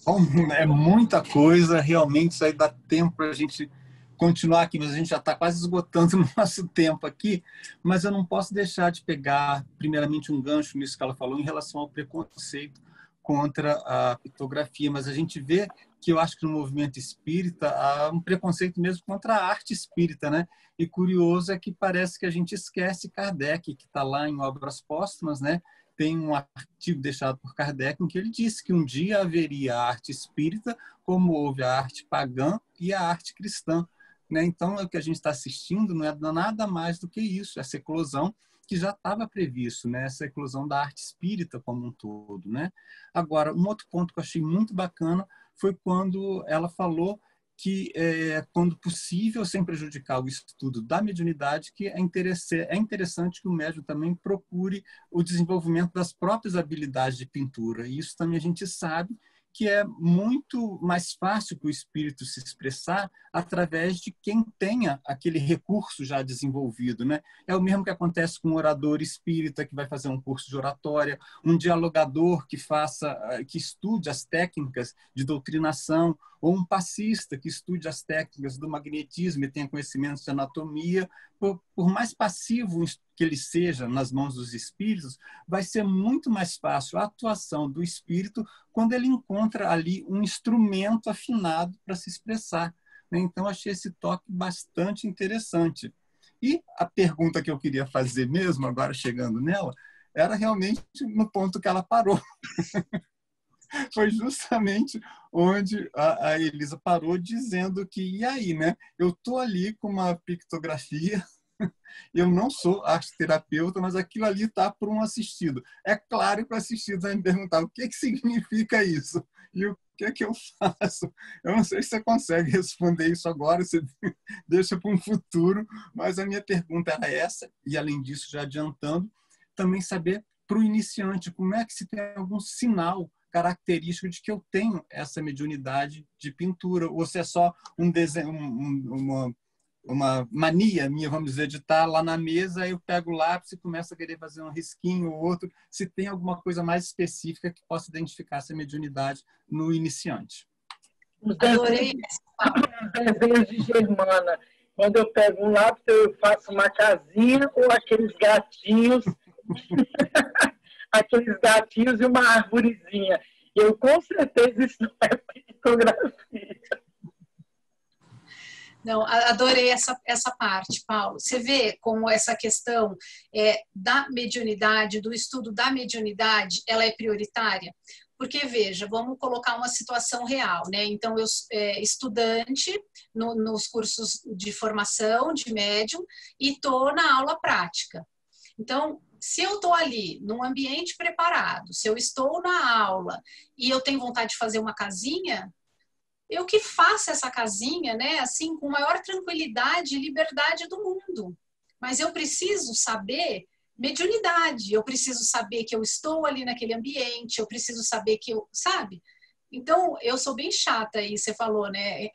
Bom, é muita coisa, realmente isso aí dá tempo para a gente continuar aqui, mas a gente já está quase esgotando o nosso tempo aqui, mas eu não posso deixar de pegar, primeiramente, um gancho nisso que ela falou em relação ao preconceito contra a pictografia, mas a gente vê que eu acho que no movimento espírita há um preconceito mesmo contra a arte espírita, né? E curioso é que parece que a gente esquece Kardec, que está lá em Obras Póstumas, né? Tem um artigo deixado por Kardec em que ele disse que um dia haveria a arte espírita, como houve a arte pagã e a arte cristã, né? Então, o que a gente está assistindo não é nada mais do que isso, essa eclosão que já estava previsto, né? Essa eclosão da arte espírita como um todo, né? Agora, um outro ponto que eu achei muito bacana foi quando ela falou que, quando possível, sem prejudicar o estudo da mediunidade, que é interessante que o médium também procure o desenvolvimento das próprias habilidades de pintura. E isso também a gente sabe que é muito mais fácil para o espírito se expressar através de quem tenha aquele recurso já desenvolvido, né? É o mesmo que acontece com um orador espírita que vai fazer um curso de oratória, um dialogador que estude as técnicas de doutrinação, ou um passista que estude as técnicas do magnetismo e tenha conhecimentos de anatomia, por mais passivo que ele seja nas mãos dos espíritos, vai ser muito mais fácil a atuação do espírito quando ele encontra ali um instrumento afinado para se expressar. Então, achei esse toque bastante interessante. E a pergunta que eu queria fazer mesmo, agora chegando nela, era realmente no ponto que ela parou. Foi justamente onde a Elisa parou, dizendo que, e aí, né? Eu estou ali com uma pictografia, eu não sou arteterapeuta, mas aquilo ali está por um assistido. É claro que o assistido vai me perguntar o que significa isso e o que eu faço. Eu não sei se você consegue responder isso agora, você deixa para um futuro, mas a minha pergunta era essa, e além disso, já adiantando, também saber para o iniciante como é que se tem algum sinal característico de que eu tenho essa mediunidade de pintura, ou se é só um desenho, uma mania minha, vamos dizer, de estar lá na mesa, eu pego o lápis e começo a querer fazer um risquinho ou outro, se tem alguma coisa mais específica que possa identificar essa mediunidade no iniciante. Adorei. Os desenhos de Germana. Quando eu pego um lápis, eu faço uma casinha ou aqueles gatinhos, aqueles gatinhos e uma arvorezinha. Eu, com certeza, isso não é pictografia. Não, adorei essa parte, Paulo. Você vê como essa questão da mediunidade, do estudo da mediunidade, ela é prioritária? Porque, veja, vamos colocar uma situação real, né? Então, eu estudante nos cursos de formação de médium e estou na aula prática. Então, se eu estou ali num ambiente preparado, se eu estou na aula e eu tenho vontade de fazer uma casinha, eu que faço essa casinha, né, assim, com maior tranquilidade e liberdade do mundo. Mas eu preciso saber mediunidade, eu preciso saber que eu estou ali naquele ambiente, eu preciso saber que eu, sabe? Então, eu sou bem chata aí, você falou, né,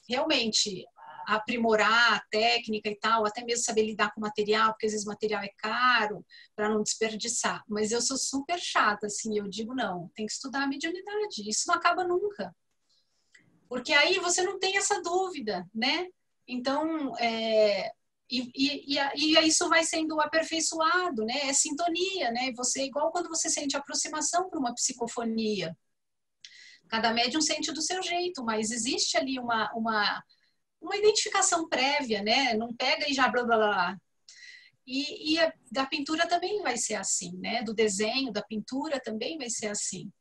realmente aprimorar a técnica e tal, até mesmo saber lidar com o material, porque às vezes o material é caro, para não desperdiçar. Mas eu sou super chata, assim, eu digo, não, tem que estudar a mediunidade, isso não acaba nunca. Porque aí você não tem essa dúvida, né? Então, isso vai sendo aperfeiçoado, né? É sintonia, né? Você, igual quando você sente aproximação para uma psicofonia. Cada médium sente do seu jeito, mas existe ali uma identificação prévia, né? Não pega e já blá, blá, blá. E da pintura também vai ser assim, né? Do desenho, da pintura também vai ser assim.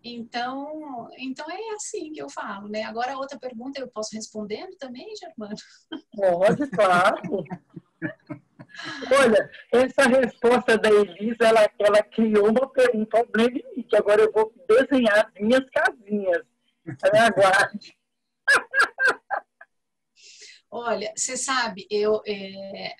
Então é assim que eu falo, né? Agora, a outra pergunta eu posso respondendo também, Germano? Pode, claro. Olha, essa resposta da Elisa, ela criou um problema em mim, que agora eu vou desenhar as minhas casinhas. Aguarde. Olha, você sabe,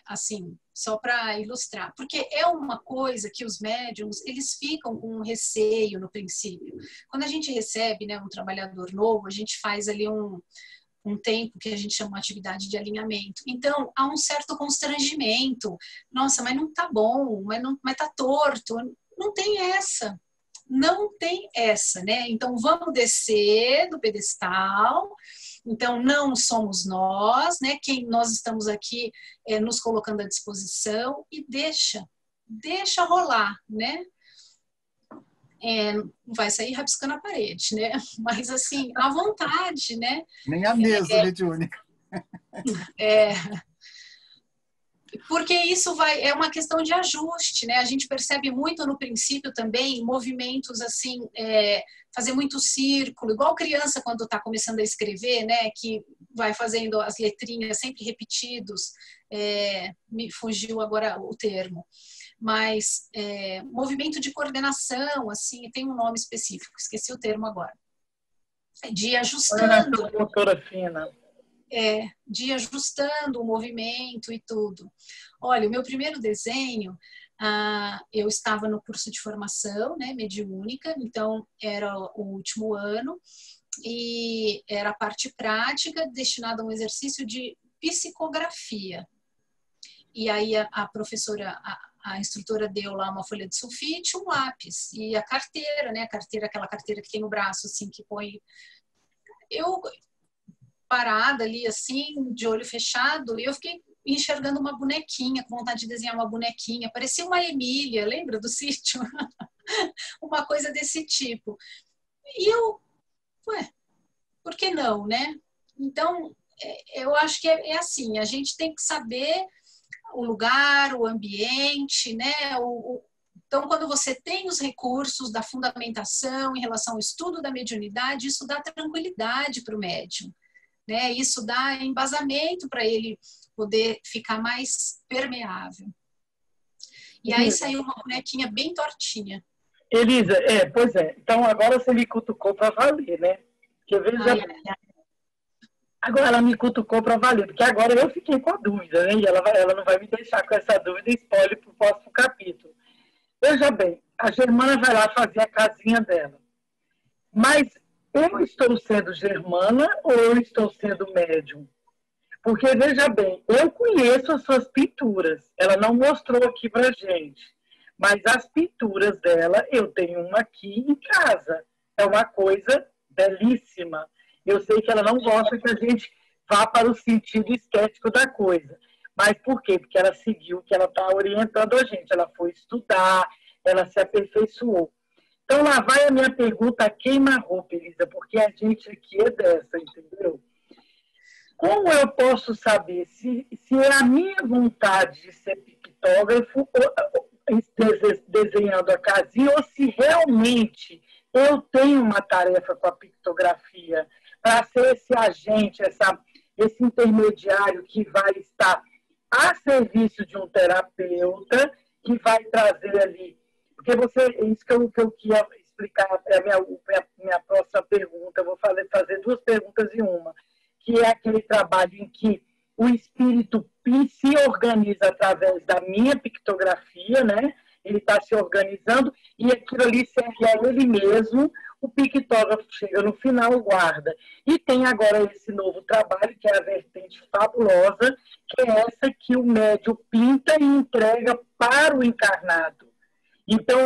assim, só para ilustrar, porque é uma coisa que os médiums, eles ficam com um receio no princípio. Quando a gente recebe, né, um trabalhador novo, a gente faz ali um tempo que a gente chama de atividade de alinhamento. Então, há um certo constrangimento. Nossa, mas não tá bom, mas tá torto. Não tem essa. Não tem essa, né? Então, vamos descer do pedestal. Então, não somos nós, né? Quem nós estamos aqui nos colocando à disposição e deixa rolar, né? Não vai sair rabiscando a parede, né? Mas, assim, à vontade, né? Nem a mesa mediúnica. Porque isso é uma questão de ajuste, né? A gente percebe muito no princípio também movimentos assim, fazer muito círculo, igual criança quando está começando a escrever, né? Que vai fazendo as letrinhas sempre repetidos. Me fugiu agora o termo. Mas movimento de coordenação, assim, tem um nome específico, esqueci o termo agora. De ir ajustando. Motora fina. De ir ajustando o movimento e tudo. Olha, o meu primeiro desenho, eu estava no curso de formação, né, mediúnica, então era o último ano, e era a parte prática destinada a um exercício de psicografia. E aí a professora, a instrutora deu lá uma folha de sulfite, um lápis, e a carteira, né, aquela carteira que tem no braço, assim, que põe eu parada ali, assim, de olho fechado, eu fiquei enxergando uma bonequinha, com vontade de desenhar uma bonequinha. Parecia uma Emília, lembra do sítio? Uma coisa desse tipo. E eu, ué, por que não, né? Então, eu acho que é assim, a gente tem que saber o lugar, o ambiente, né? Então, quando você tem os recursos da fundamentação em relação ao estudo da mediunidade, isso dá tranquilidade para o médium, né? Isso dá embasamento para ele poder ficar mais permeável. E aí saiu uma bonequinha bem tortinha. Elisa, pois é. Então agora você me cutucou para valer, né? Porque veja bem. Agora ela me cutucou para valer, porque agora eu fiquei com a dúvida, né? E ela não vai me deixar com essa dúvida e spoiler para o próximo capítulo. Veja bem, a Germana vai lá fazer a casinha dela. Mas eu estou sendo Germana ou eu estou sendo médium? Porque, veja bem, eu conheço as suas pinturas. Ela não mostrou aqui pra gente. Mas as pinturas dela, eu tenho uma aqui em casa. É uma coisa belíssima. Eu sei que ela não gosta que a gente vá para o sentido estético da coisa. Mas por quê? Porque ela seguiu o que ela está orientando a gente. Ela foi estudar, ela se aperfeiçoou. Então, lá vai a minha pergunta a queima-roupa, Elisa, porque a gente aqui é dessa, entendeu? Como eu posso saber se é a minha vontade de ser pictógrafo desenhando a casinha ou se realmente eu tenho uma tarefa com a pictografia para ser esse agente, esse intermediário que vai estar a serviço de um terapeuta, que vai trazer ali. Porque isso que eu queria explicar, é a minha próxima pergunta. Eu vou fazer duas perguntas em uma, que é aquele trabalho em que o espírito se organiza através da minha pictografia, né? Ele está se organizando e aquilo ali serve a ele mesmo. O pictógrafo chega no final, guarda. E tem agora esse novo trabalho, que é a vertente fabulosa, que é essa que o médium pinta e entrega para o encarnado. Então,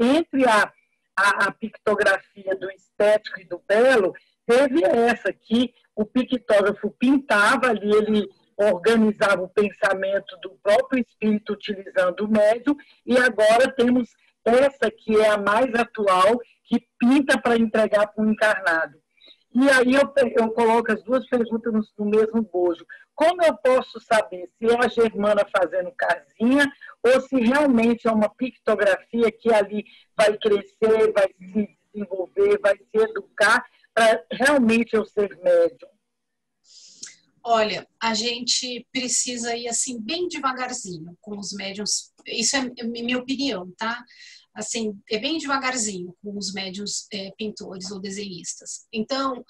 entre a pictografia do estético e do belo, teve essa que o pictógrafo pintava ali, ele organizava o pensamento do próprio espírito utilizando o médium, e agora temos essa que é a mais atual, que pinta para entregar para o encarnado. E aí eu coloco as duas perguntas no mesmo bojo. Como eu posso saber se é a Germana fazendo casinha ou se realmente é uma pictografia que ali vai crescer, vai se desenvolver, vai se educar para realmente eu ser médium? Olha, a gente precisa ir assim bem devagarzinho com os médiums. Isso é minha opinião, tá? Assim, é bem devagarzinho com os médiums pintores ou desenhistas. Então,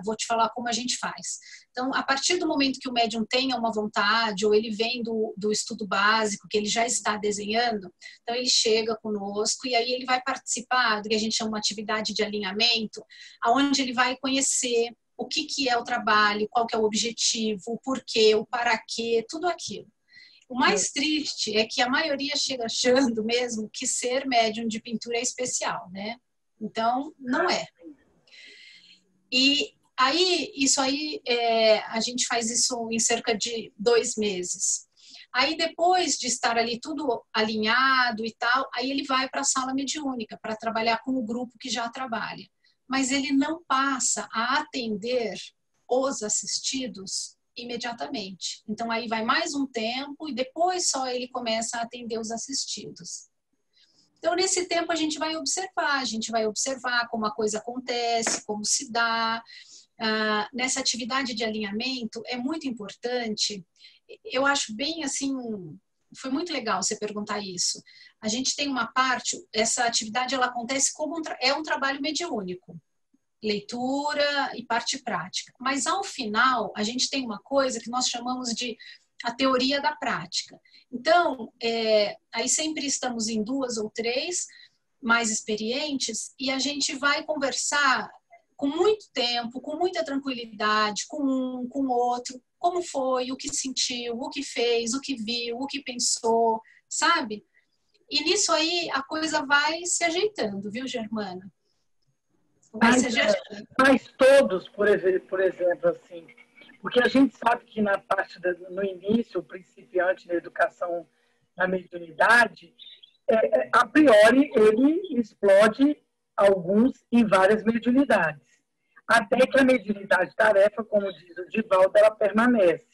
vou te falar como a gente faz. Então, a partir do momento que o médium tenha uma vontade ou ele vem do estudo básico, que ele já está desenhando, então ele chega conosco e aí ele vai participar do que a gente chama de uma atividade de alinhamento, onde ele vai conhecer o que é o trabalho, qual que é o objetivo, o porquê, o para quê, tudo aquilo. O mais triste é que a maioria chega achando mesmo que ser médium de pintura é especial, né? Então, não é. E aí, a gente faz isso em cerca de 2 meses. Aí, depois de estar ali tudo alinhado e tal, aí ele vai para a sala mediúnica para trabalhar com o grupo que já trabalha. Mas ele não passa a atender os assistidos imediatamente. Então, aí vai mais um tempo e depois só ele começa a atender os assistidos. Então, nesse tempo, a gente vai observar como a coisa acontece, como se dá. Nessa atividade de alinhamento, é muito importante. Eu acho bem assim, foi muito legal você perguntar isso. A gente tem uma parte, essa atividade ela acontece como um trabalho mediúnico. Leitura e parte prática. Mas, ao final, a gente tem uma coisa que nós chamamos de a teoria da prática. Então, aí sempre estamos em 2 ou 3 mais experientes e a gente vai conversar com muito tempo, com muita tranquilidade, com um, com o outro, como foi, o que sentiu, o que fez, o que viu, o que pensou, sabe? E nisso aí a coisa vai se ajeitando, viu, Germana? Mas, mas todos, por exemplo, assim, porque a gente sabe que na parte no início, o principiante da educação na mediunidade, a priori ele explode alguns em várias mediunidades, até que a mediunidade tarefa, como diz o Divaldo, ela permanece.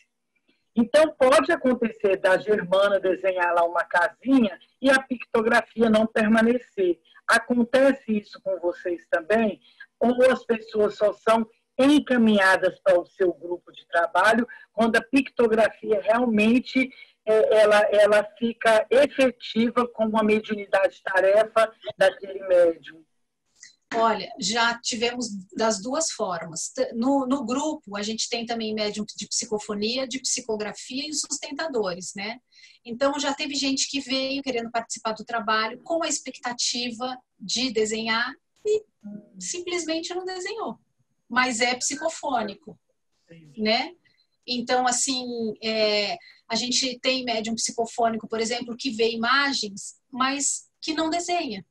Então, pode acontecer da Germana desenhar lá uma casinha e a pictografia não permanecer. Acontece isso com vocês também? Ou as pessoas só são encaminhadas para o seu grupo de trabalho quando a pictografia realmente ela fica efetiva como uma mediunidade-tarefa daquele médium? Olha, já tivemos das duas formas. No grupo, a gente tem também médium de psicofonia, de psicografia e os sustentadores, né? Então, já teve gente que veio querendo participar do trabalho com a expectativa de desenhar e simplesmente não desenhou. Mas é psicofônico, né? Então, assim, a gente tem médium psicofônico, por exemplo, que vê imagens, mas que não desenha.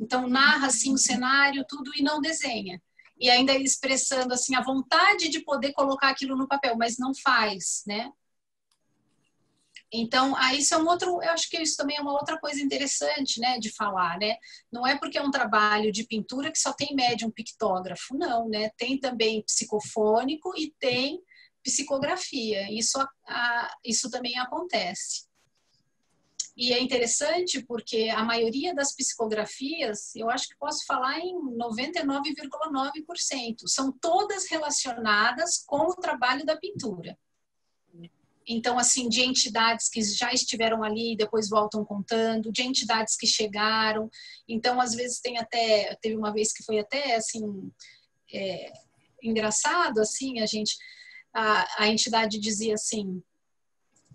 Então, narra, assim, o cenário, tudo, e não desenha. E ainda expressando, assim, a vontade de poder colocar aquilo no papel, mas não faz, né? Então, isso é um outro, eu acho que isso também é uma outra coisa interessante, né, de falar, né? Não é porque é um trabalho de pintura que só tem médium pictógrafo, não, né? Tem também psicofônico e tem psicografia. Isso também acontece. E é interessante porque a maioria das psicografias, eu acho que posso falar em 99,9%, são todas relacionadas com o trabalho da pintura. Então, assim, de entidades que já estiveram ali e depois voltam contando, de entidades que chegaram. Então, às vezes teve uma vez que foi até, assim, engraçado, assim, a entidade dizia assim,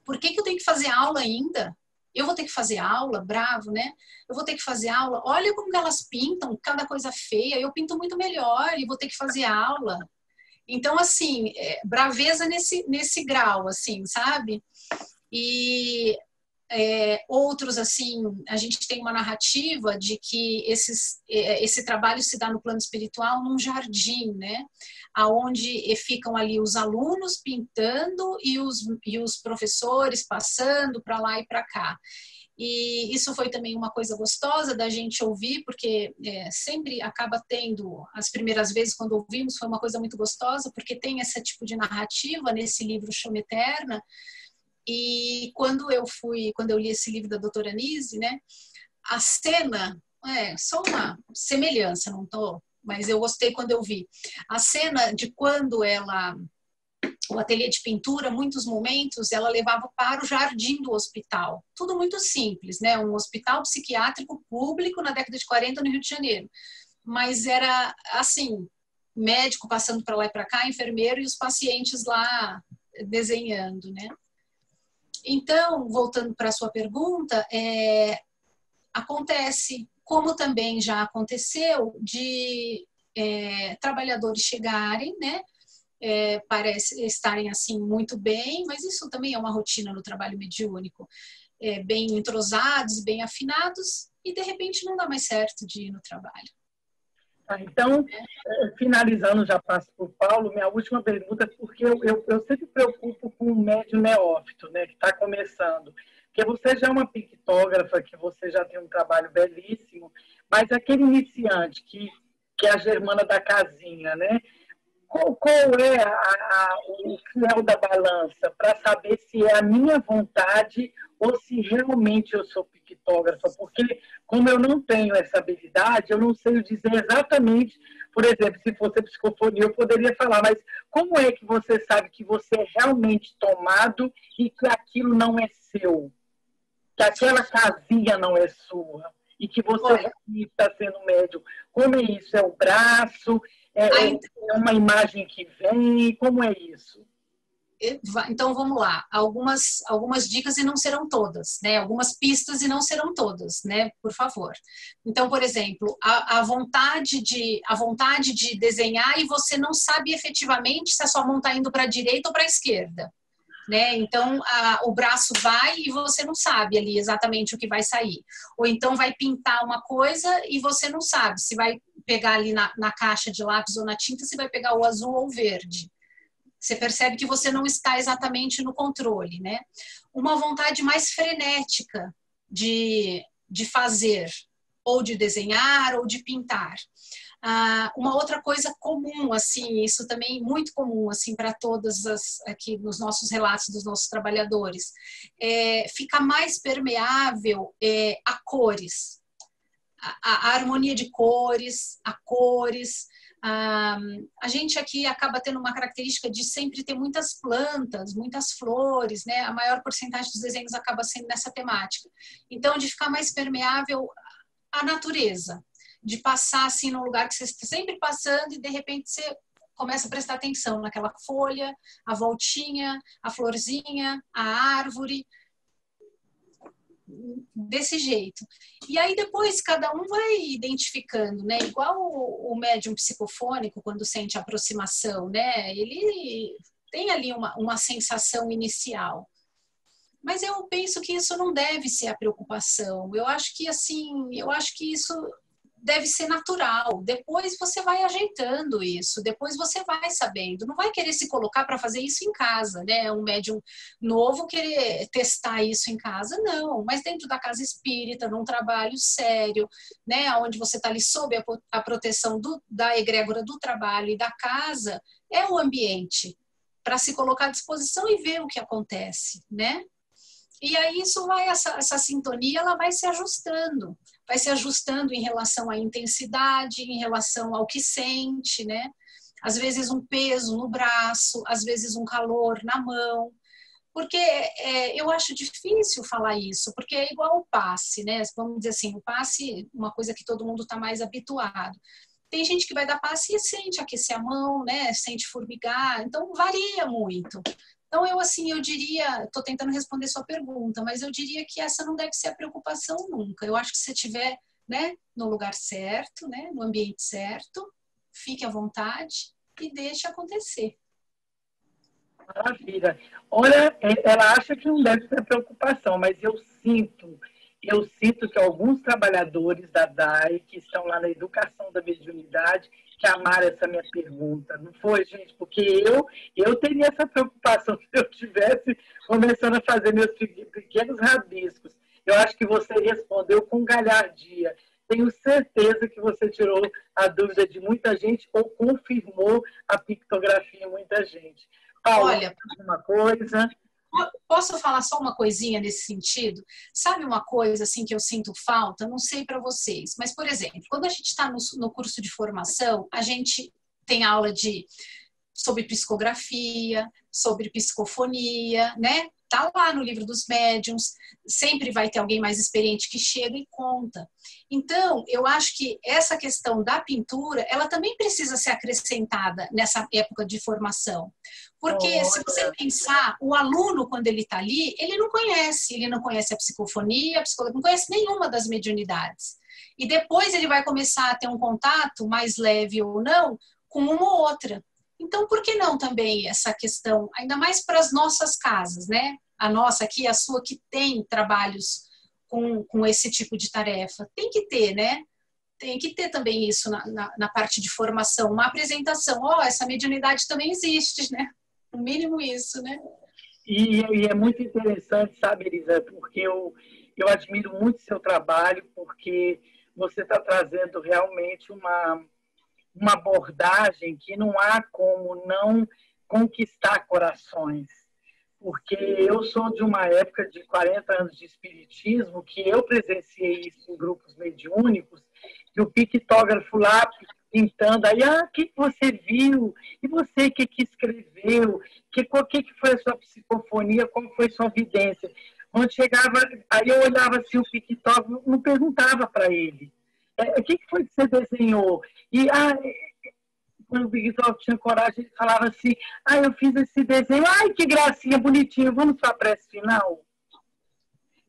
por que eu tenho que fazer aula ainda? Eu vou ter que fazer aula, bravo, né? Eu vou ter que fazer aula. Olha como elas pintam, cada coisa feia. Eu pinto muito melhor e vou ter que fazer aula. Então, assim, braveza nesse grau, assim, sabe? E outros, assim, a gente tem uma narrativa de que esse trabalho se dá no plano espiritual num jardim, né? Aonde ficam ali os alunos pintando e os professores passando para lá e para cá. E isso foi também uma coisa gostosa da gente ouvir, porque sempre acaba tendo, as primeiras vezes quando ouvimos, foi uma coisa muito gostosa, porque tem esse tipo de narrativa nesse livro Chama Eterna. E quando eu li esse livro da doutora Anise, né, a cena, só uma semelhança, não tô, mas eu gostei quando eu vi. A cena de quando o ateliê de pintura, muitos momentos, ela levava para o jardim do hospital. Tudo muito simples, né? Um hospital psiquiátrico público na década de 40 no Rio de Janeiro. Mas era, assim, médico passando para lá e para cá, enfermeiro e os pacientes lá desenhando, né? Então, voltando para a sua pergunta, acontece, como também já aconteceu, de trabalhadores chegarem, né? Parece estarem assim muito bem, mas isso também é uma rotina no trabalho mediúnico, bem entrosados, bem afinados, e de repente não dá mais certo de ir no trabalho. Então, finalizando, já passo para o Paulo, minha última pergunta, porque eu sempre preocupo com o médium neófito, né, que está começando. Porque você já é uma pictógrafa, que você já tem um trabalho belíssimo, mas aquele iniciante, que é a Germana da casinha, né? Qual é o fiel da balança para saber se é a minha vontade ou se realmente eu sou pictógrafa? Porque, como eu não tenho essa habilidade, eu não sei dizer exatamente, por exemplo, se fosse psicofonia, eu poderia falar, mas como é que você sabe que você é realmente tomado e que aquilo não é seu? Que aquela casinha não é sua? E que você está sendo médium? Como é isso? É o braço? É uma imagem que vem? Como é isso? Então vamos lá, algumas dicas e não serão todas, né? Algumas pistas e não serão todas, né? Por favor. Então, por exemplo, a vontade de desenhar e você não sabe efetivamente se a sua mão está indo para a direita ou para a esquerda, né? Então o braço vai e você não sabe ali exatamente o que vai sair, ou então vai pintar uma coisa e você não sabe se vai pegar ali na caixa de lápis ou na tinta, você vai pegar o azul ou o verde. Você percebe que você não está exatamente no controle, né? Uma vontade mais frenética de fazer, ou de desenhar, ou de pintar. Uma outra coisa comum, assim, isso também muito comum, assim, para todas aqui nos nossos relatos dos nossos trabalhadores, fica mais permeável a cores, a harmonia de cores, a cores. A gente aqui acaba tendo uma característica de sempre ter muitas plantas, muitas flores, né? A maior porcentagem dos desenhos acaba sendo nessa temática. Então, de ficar mais permeável à natureza, de passar assim num lugar que você está sempre passando e de repente você começa a prestar atenção naquela folha, a voltinha, a florzinha, a árvore, desse jeito. E aí depois cada um vai identificando, né? Igual o médium psicofônico, quando sente aproximação, né? Ele tem ali uma sensação inicial. Mas eu penso que isso não deve ser a preocupação. Eu acho que isso deve ser natural. Depois você vai ajeitando isso, depois você vai sabendo. Não vai querer se colocar para fazer isso em casa, né? Um médium novo querer testar isso em casa, não. Mas dentro da casa espírita, num trabalho sério, né? Onde você está ali sob a proteção da egrégora do trabalho e da casa, é o ambiente para se colocar à disposição e ver o que acontece, né? E aí essa sintonia ela vai se ajustando em relação à intensidade, em relação ao que sente, né? Às vezes um peso no braço, às vezes um calor na mão, porque eu acho difícil falar isso, porque é igual o passe, né? Vamos dizer assim, o passe, uma coisa que todo mundo está mais habituado. Tem gente que vai dar passe e sente aquecer a mão, né? Sente formigar, então varia muito. Então, eu diria, estou tentando responder sua pergunta, mas eu diria que essa não deve ser a preocupação nunca. Eu acho que se você estiver, né, no lugar certo, né, no ambiente certo, fique à vontade e deixe acontecer. Maravilha. Olha, ela acha que não deve ter preocupação, mas eu sinto que alguns trabalhadores da DAI, que estão lá na educação da mediunidade, que amaram essa minha pergunta. Não foi, gente? Porque eu teria essa preocupação se eu estivesse começando a fazer meus pequenos rabiscos. Eu acho que você respondeu com galhardia. Tenho certeza que você tirou a dúvida de muita gente ou confirmou a pictografia em muita gente. Paulo, olha, uma coisa... Posso falar só uma coisinha nesse sentido? Sabe uma coisa assim que eu sinto falta? Não sei para vocês, mas, por exemplo, quando a gente está no curso de formação, a gente tem aula sobre psicografia, sobre psicofonia, né? Tá lá no livro dos médiuns, sempre vai ter alguém mais experiente que chega e conta. Então, eu acho que essa questão da pintura, ela também precisa ser acrescentada nessa época de formação. Porque se você pensar, o aluno, quando ele está ali, ele não conhece a psicofonia, não conhece nenhuma das mediunidades. E depois ele vai começar a ter um contato, mais leve ou não, com uma ou outra. Então, por que não também essa questão, ainda mais para as nossas casas, né? A nossa aqui, a sua, que tem trabalhos com esse tipo de tarefa. Tem que ter, né? Tem que ter também isso na parte de formação, uma apresentação. Essa mediunidade também existe, né? No mínimo isso, né? E é muito interessante, sabe, Elisa, porque eu admiro muito seu trabalho, porque você está trazendo realmente uma abordagem que não há como não conquistar corações. Porque eu sou de uma época de 40 anos de espiritismo, que eu presenciei isso em grupos mediúnicos, que o pictógrafo lá pintando, aí, o que você viu? E você, o que escreveu? O que foi a sua psicofonia? Qual foi a sua vidência? Quando chegava, aí eu olhava assim, o pictógrafo, não perguntava para ele. O que foi que você desenhou? E, quando o pictógrafo tinha coragem, ele falava assim, eu fiz esse desenho, que gracinha, bonitinho, vamos para a prece final?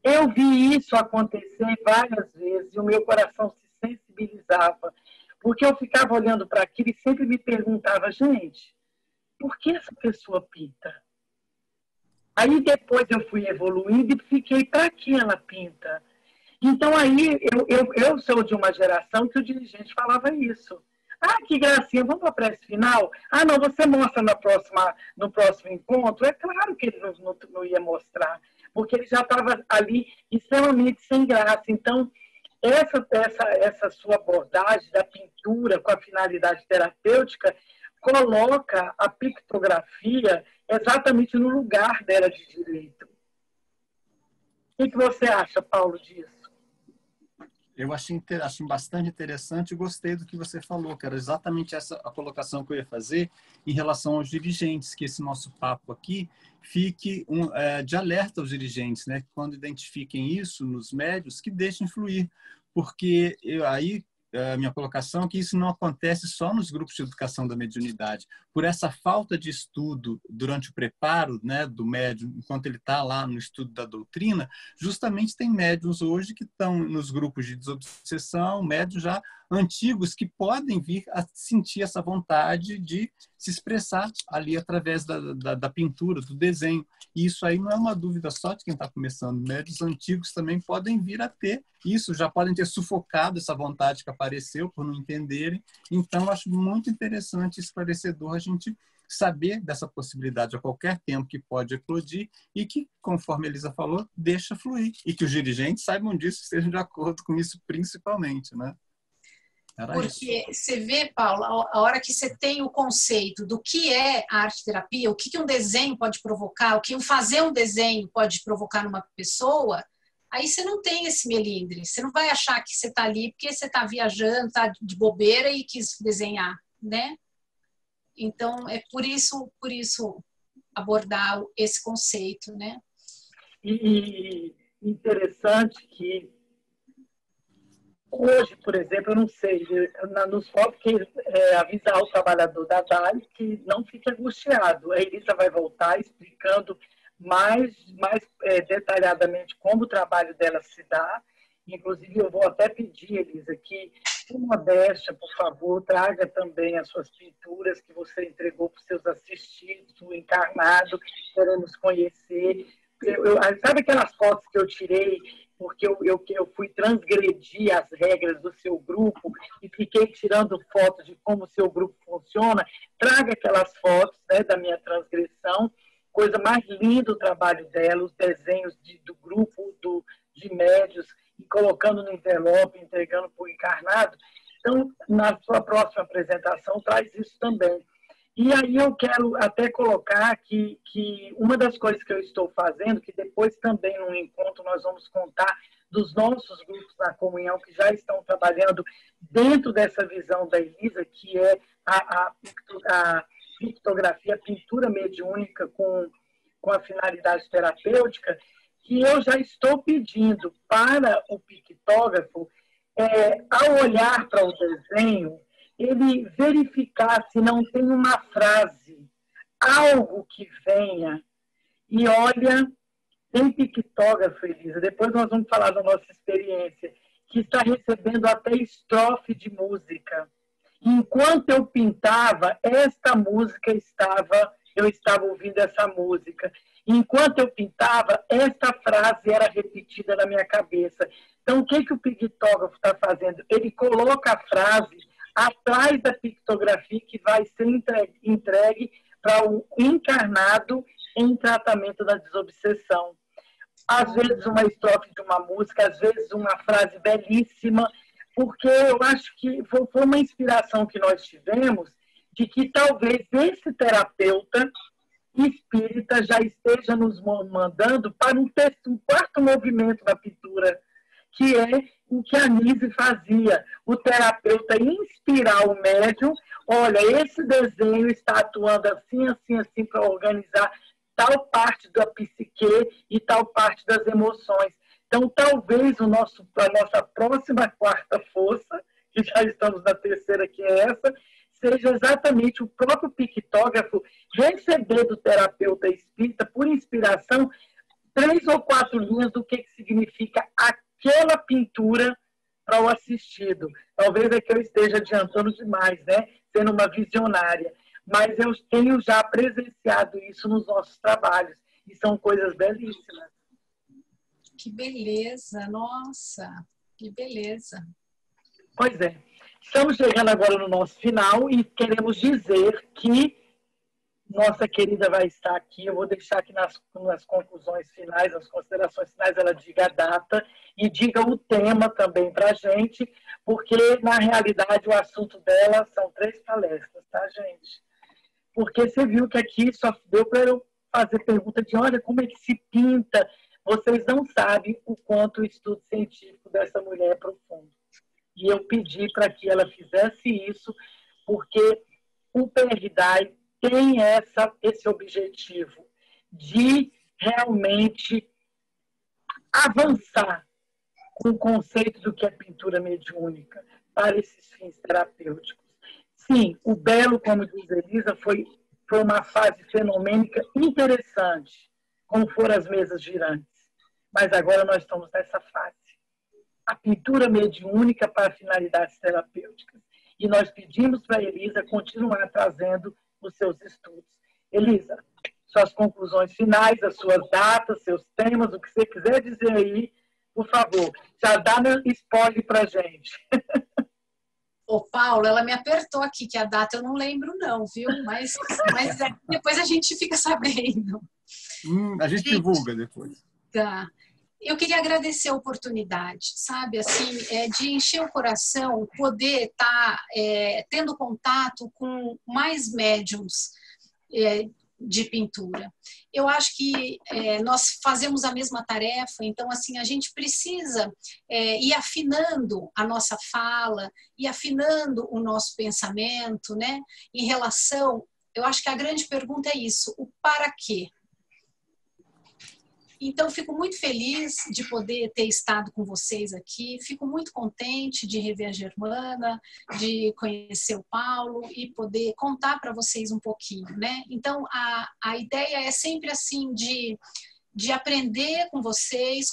Eu vi isso acontecer várias vezes e o meu coração se sensibilizava, porque eu ficava olhando para aquilo e sempre me perguntava, gente, por que essa pessoa pinta? Aí depois eu fui evoluindo e fiquei, para que ela pinta? Então, aí, eu sou de uma geração que o dirigente falava isso. Ah, que gracinha, vamos para a prece final? Ah, não, você mostra no próximo encontro? É claro que ele não ia mostrar, porque ele já estava ali extremamente sem graça. Então, essa sua abordagem da pintura com a finalidade terapêutica coloca a pictografia exatamente no lugar dela de direito. O que você acha, Paulo, disso? Eu achei bastante interessante e gostei do que você falou, que era exatamente essa a colocação que eu ia fazer em relação aos dirigentes, que esse nosso papo aqui fique de alerta aos dirigentes, né? Quando identifiquem isso nos médios, que deixem fluir, porque a minha colocação é que isso não acontece só nos grupos de educação da mediunidade. Por essa falta de estudo durante o preparo, né, do médium, enquanto ele está lá no estudo da doutrina, justamente tem médiuns hoje que estão nos grupos de desobsessão, médiuns já antigos que podem vir a sentir essa vontade de se expressar ali através da pintura, do desenho. E isso aí não é uma dúvida só de quem está começando. Médiuns antigos também podem vir a ter isso, já podem ter sufocado essa vontade que apareceu por não entenderem. Então, acho muito interessante e esclarecedor a gente saber dessa possibilidade a qualquer tempo que pode eclodir e que, conforme a Elisa falou, deixa fluir. E que os dirigentes saibam disso e estejam de acordo com isso principalmente, né? Porque você vê, Paulo, a hora que você tem o conceito do que é a arte-terapia, o que um desenho pode provocar, o que fazer um desenho pode provocar numa pessoa, aí você não tem esse melindre. Você não vai achar que você está ali porque você está viajando, está de bobeira e quis desenhar, né? Então, é por isso abordar esse conceito, né? E interessante que hoje, por exemplo, eu não sei, nos focos que avisar o trabalhador da DAI que não fique angustiado. A Elisa vai voltar explicando mais detalhadamente como o trabalho dela se dá. Inclusive, eu vou até pedir, Elisa, que, por modéstia, por favor, traga também as suas pinturas que você entregou para os seus assistidos, o encarnado, queremos conhecer. Sabe aquelas fotos que eu tirei porque eu fui transgredir as regras do seu grupo e fiquei tirando fotos de como o seu grupo funciona? Traga aquelas fotos, né, da minha transgressão, coisa mais linda o trabalho dela, os desenhos do grupo de médios, e colocando no envelope, entregando para o encarnado. Então, na sua próxima apresentação, traz isso também. E aí eu quero até colocar que uma das coisas que eu estou fazendo, que depois também no encontro nós vamos contar dos nossos grupos na comunhão que já estão trabalhando dentro dessa visão da Elisa, que é a pictografia, a pintura mediúnica com a finalidade terapêutica, que eu já estou pedindo para o pictógrafo, ao olhar para o desenho, ele verificar se não tem uma frase, algo que venha. E olha, tem pictógrafo, Elisa, depois nós vamos falar da nossa experiência, que está recebendo até estrofe de música. Enquanto eu pintava, eu estava ouvindo essa música. Enquanto eu pintava, esta frase era repetida na minha cabeça. Então, o que o pictógrafo está fazendo? Ele coloca a frase atrás da pictografia que vai ser entregue para o encarnado em tratamento da desobsessão. Às vezes uma estrofe de uma música, às vezes uma frase belíssima, porque eu acho que foi uma inspiração que nós tivemos de que talvez esse terapeuta espírita já esteja nos mandando para um quarto movimento da pintura, que é o que a Nise fazia, o terapeuta inspirar o médium, olha, esse desenho está atuando assim, assim, assim, para organizar tal parte da psique e tal parte das emoções. Então, talvez a nossa próxima quarta força, que já estamos na terceira, que é essa, seja exatamente o próprio pictógrafo receber do terapeuta espírita, por inspiração, 3 ou 4 linhas do que significa aquela pintura para o assistido. Talvez é que eu esteja adiantando demais, né? Sendo uma visionária. Mas eu tenho já presenciado isso nos nossos trabalhos. E são coisas belíssimas. Que beleza, nossa, que beleza. Pois é. Estamos chegando agora no nosso final e queremos dizer que nossa querida vai estar aqui. Eu vou deixar aqui nas conclusões finais, nas considerações finais, ela diga a data e diga o tema também para a gente, porque, na realidade, o assunto dela são 3 palestras, tá, gente? Porque você viu que aqui só deu para eu fazer pergunta de, olha, como é que se pinta? Vocês não sabem o quanto o estudo científico dessa mulher é profundo. E eu pedi para que ela fizesse isso, porque o PRDAI tem esse objetivo de realmente avançar com o conceito do que é pintura mediúnica para esses fins terapêuticos. Sim, o Belo, como diz Elisa, foi uma fase fenomênica interessante, como foram as mesas girantes. Mas agora nós estamos nessa fase. A pintura mediúnica para finalidades terapêuticas. E nós pedimos para a Elisa continuar trazendo os seus estudos. Elisa, suas conclusões finais, as suas datas, seus temas, o que você quiser dizer aí, por favor. Já dá spoiler para a gente. Ô, Paulo, ela me apertou aqui, que a data eu não lembro não, viu? Mas depois a gente fica sabendo. A gente divulga depois. Tá. Eu queria agradecer a oportunidade, sabe, assim, de encher o coração, poder estar tendo contato com mais médiums de pintura. Eu acho que nós fazemos a mesma tarefa, então, assim, a gente precisa ir afinando a nossa fala, ir afinando o nosso pensamento, né, em relação, eu acho que a grande pergunta é isso, o para quê? Então, fico muito feliz de poder ter estado com vocês aqui, fico muito contente de rever a Germana, de conhecer o Paulo e poder contar para vocês um pouquinho, né? Então, a ideia é sempre assim, de aprender com vocês,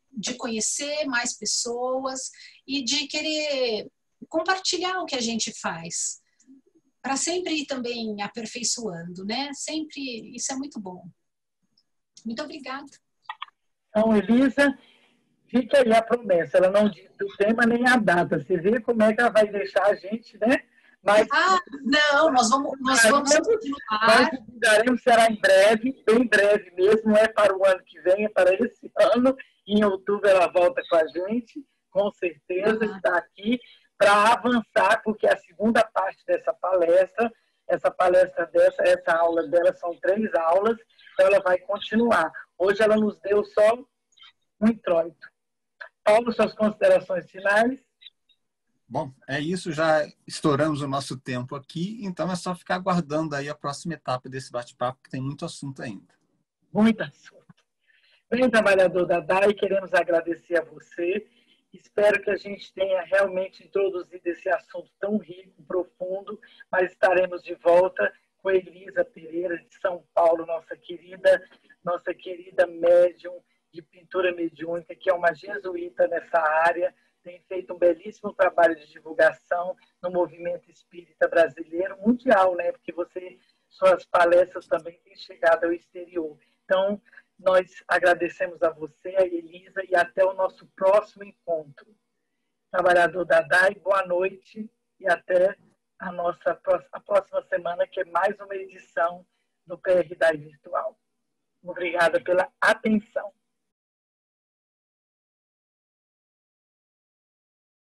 de conhecer mais pessoas e de querer compartilhar o que a gente faz, para sempre ir também aperfeiçoando, né? Sempre, isso é muito bom. Muito obrigada. Então, Elisa, fica aí a promessa. Ela não diz o tema nem a data. Você vê como é que ela vai deixar a gente, né? Mas, não, nós vamos continuar. Nós divulgaremos, será em breve, bem breve mesmo, não é para o ano que vem, é para esse ano. Em outubro ela volta com a gente, com certeza está aqui para avançar, porque a segunda parte dessa palestra, essa aula dela são 3 aulas, então ela vai continuar. Hoje ela nos deu só um introito. Paulo, suas considerações finais? Bom, é isso, já estouramos o nosso tempo aqui, então é só ficar aguardando aí a próxima etapa desse bate-papo, que tem muito assunto ainda. Muito assunto. Bem, trabalhador da DAI, queremos agradecer a você. Espero que a gente tenha realmente introduzido esse assunto tão rico, profundo, mas estaremos de volta com a Elisa Pereira, de São Paulo, nossa querida médium de pintura mediúnica, que é uma jesuíta nessa área, tem feito um belíssimo trabalho de divulgação no movimento espírita brasileiro, mundial, né? Porque suas palestras também têm chegado ao exterior. Então, nós agradecemos a você, a Elisa, e até o nosso próximo encontro. Trabalhador da DAI, boa noite e até a próxima semana, que é mais uma edição do PR DAI Virtual. Obrigada pela atenção.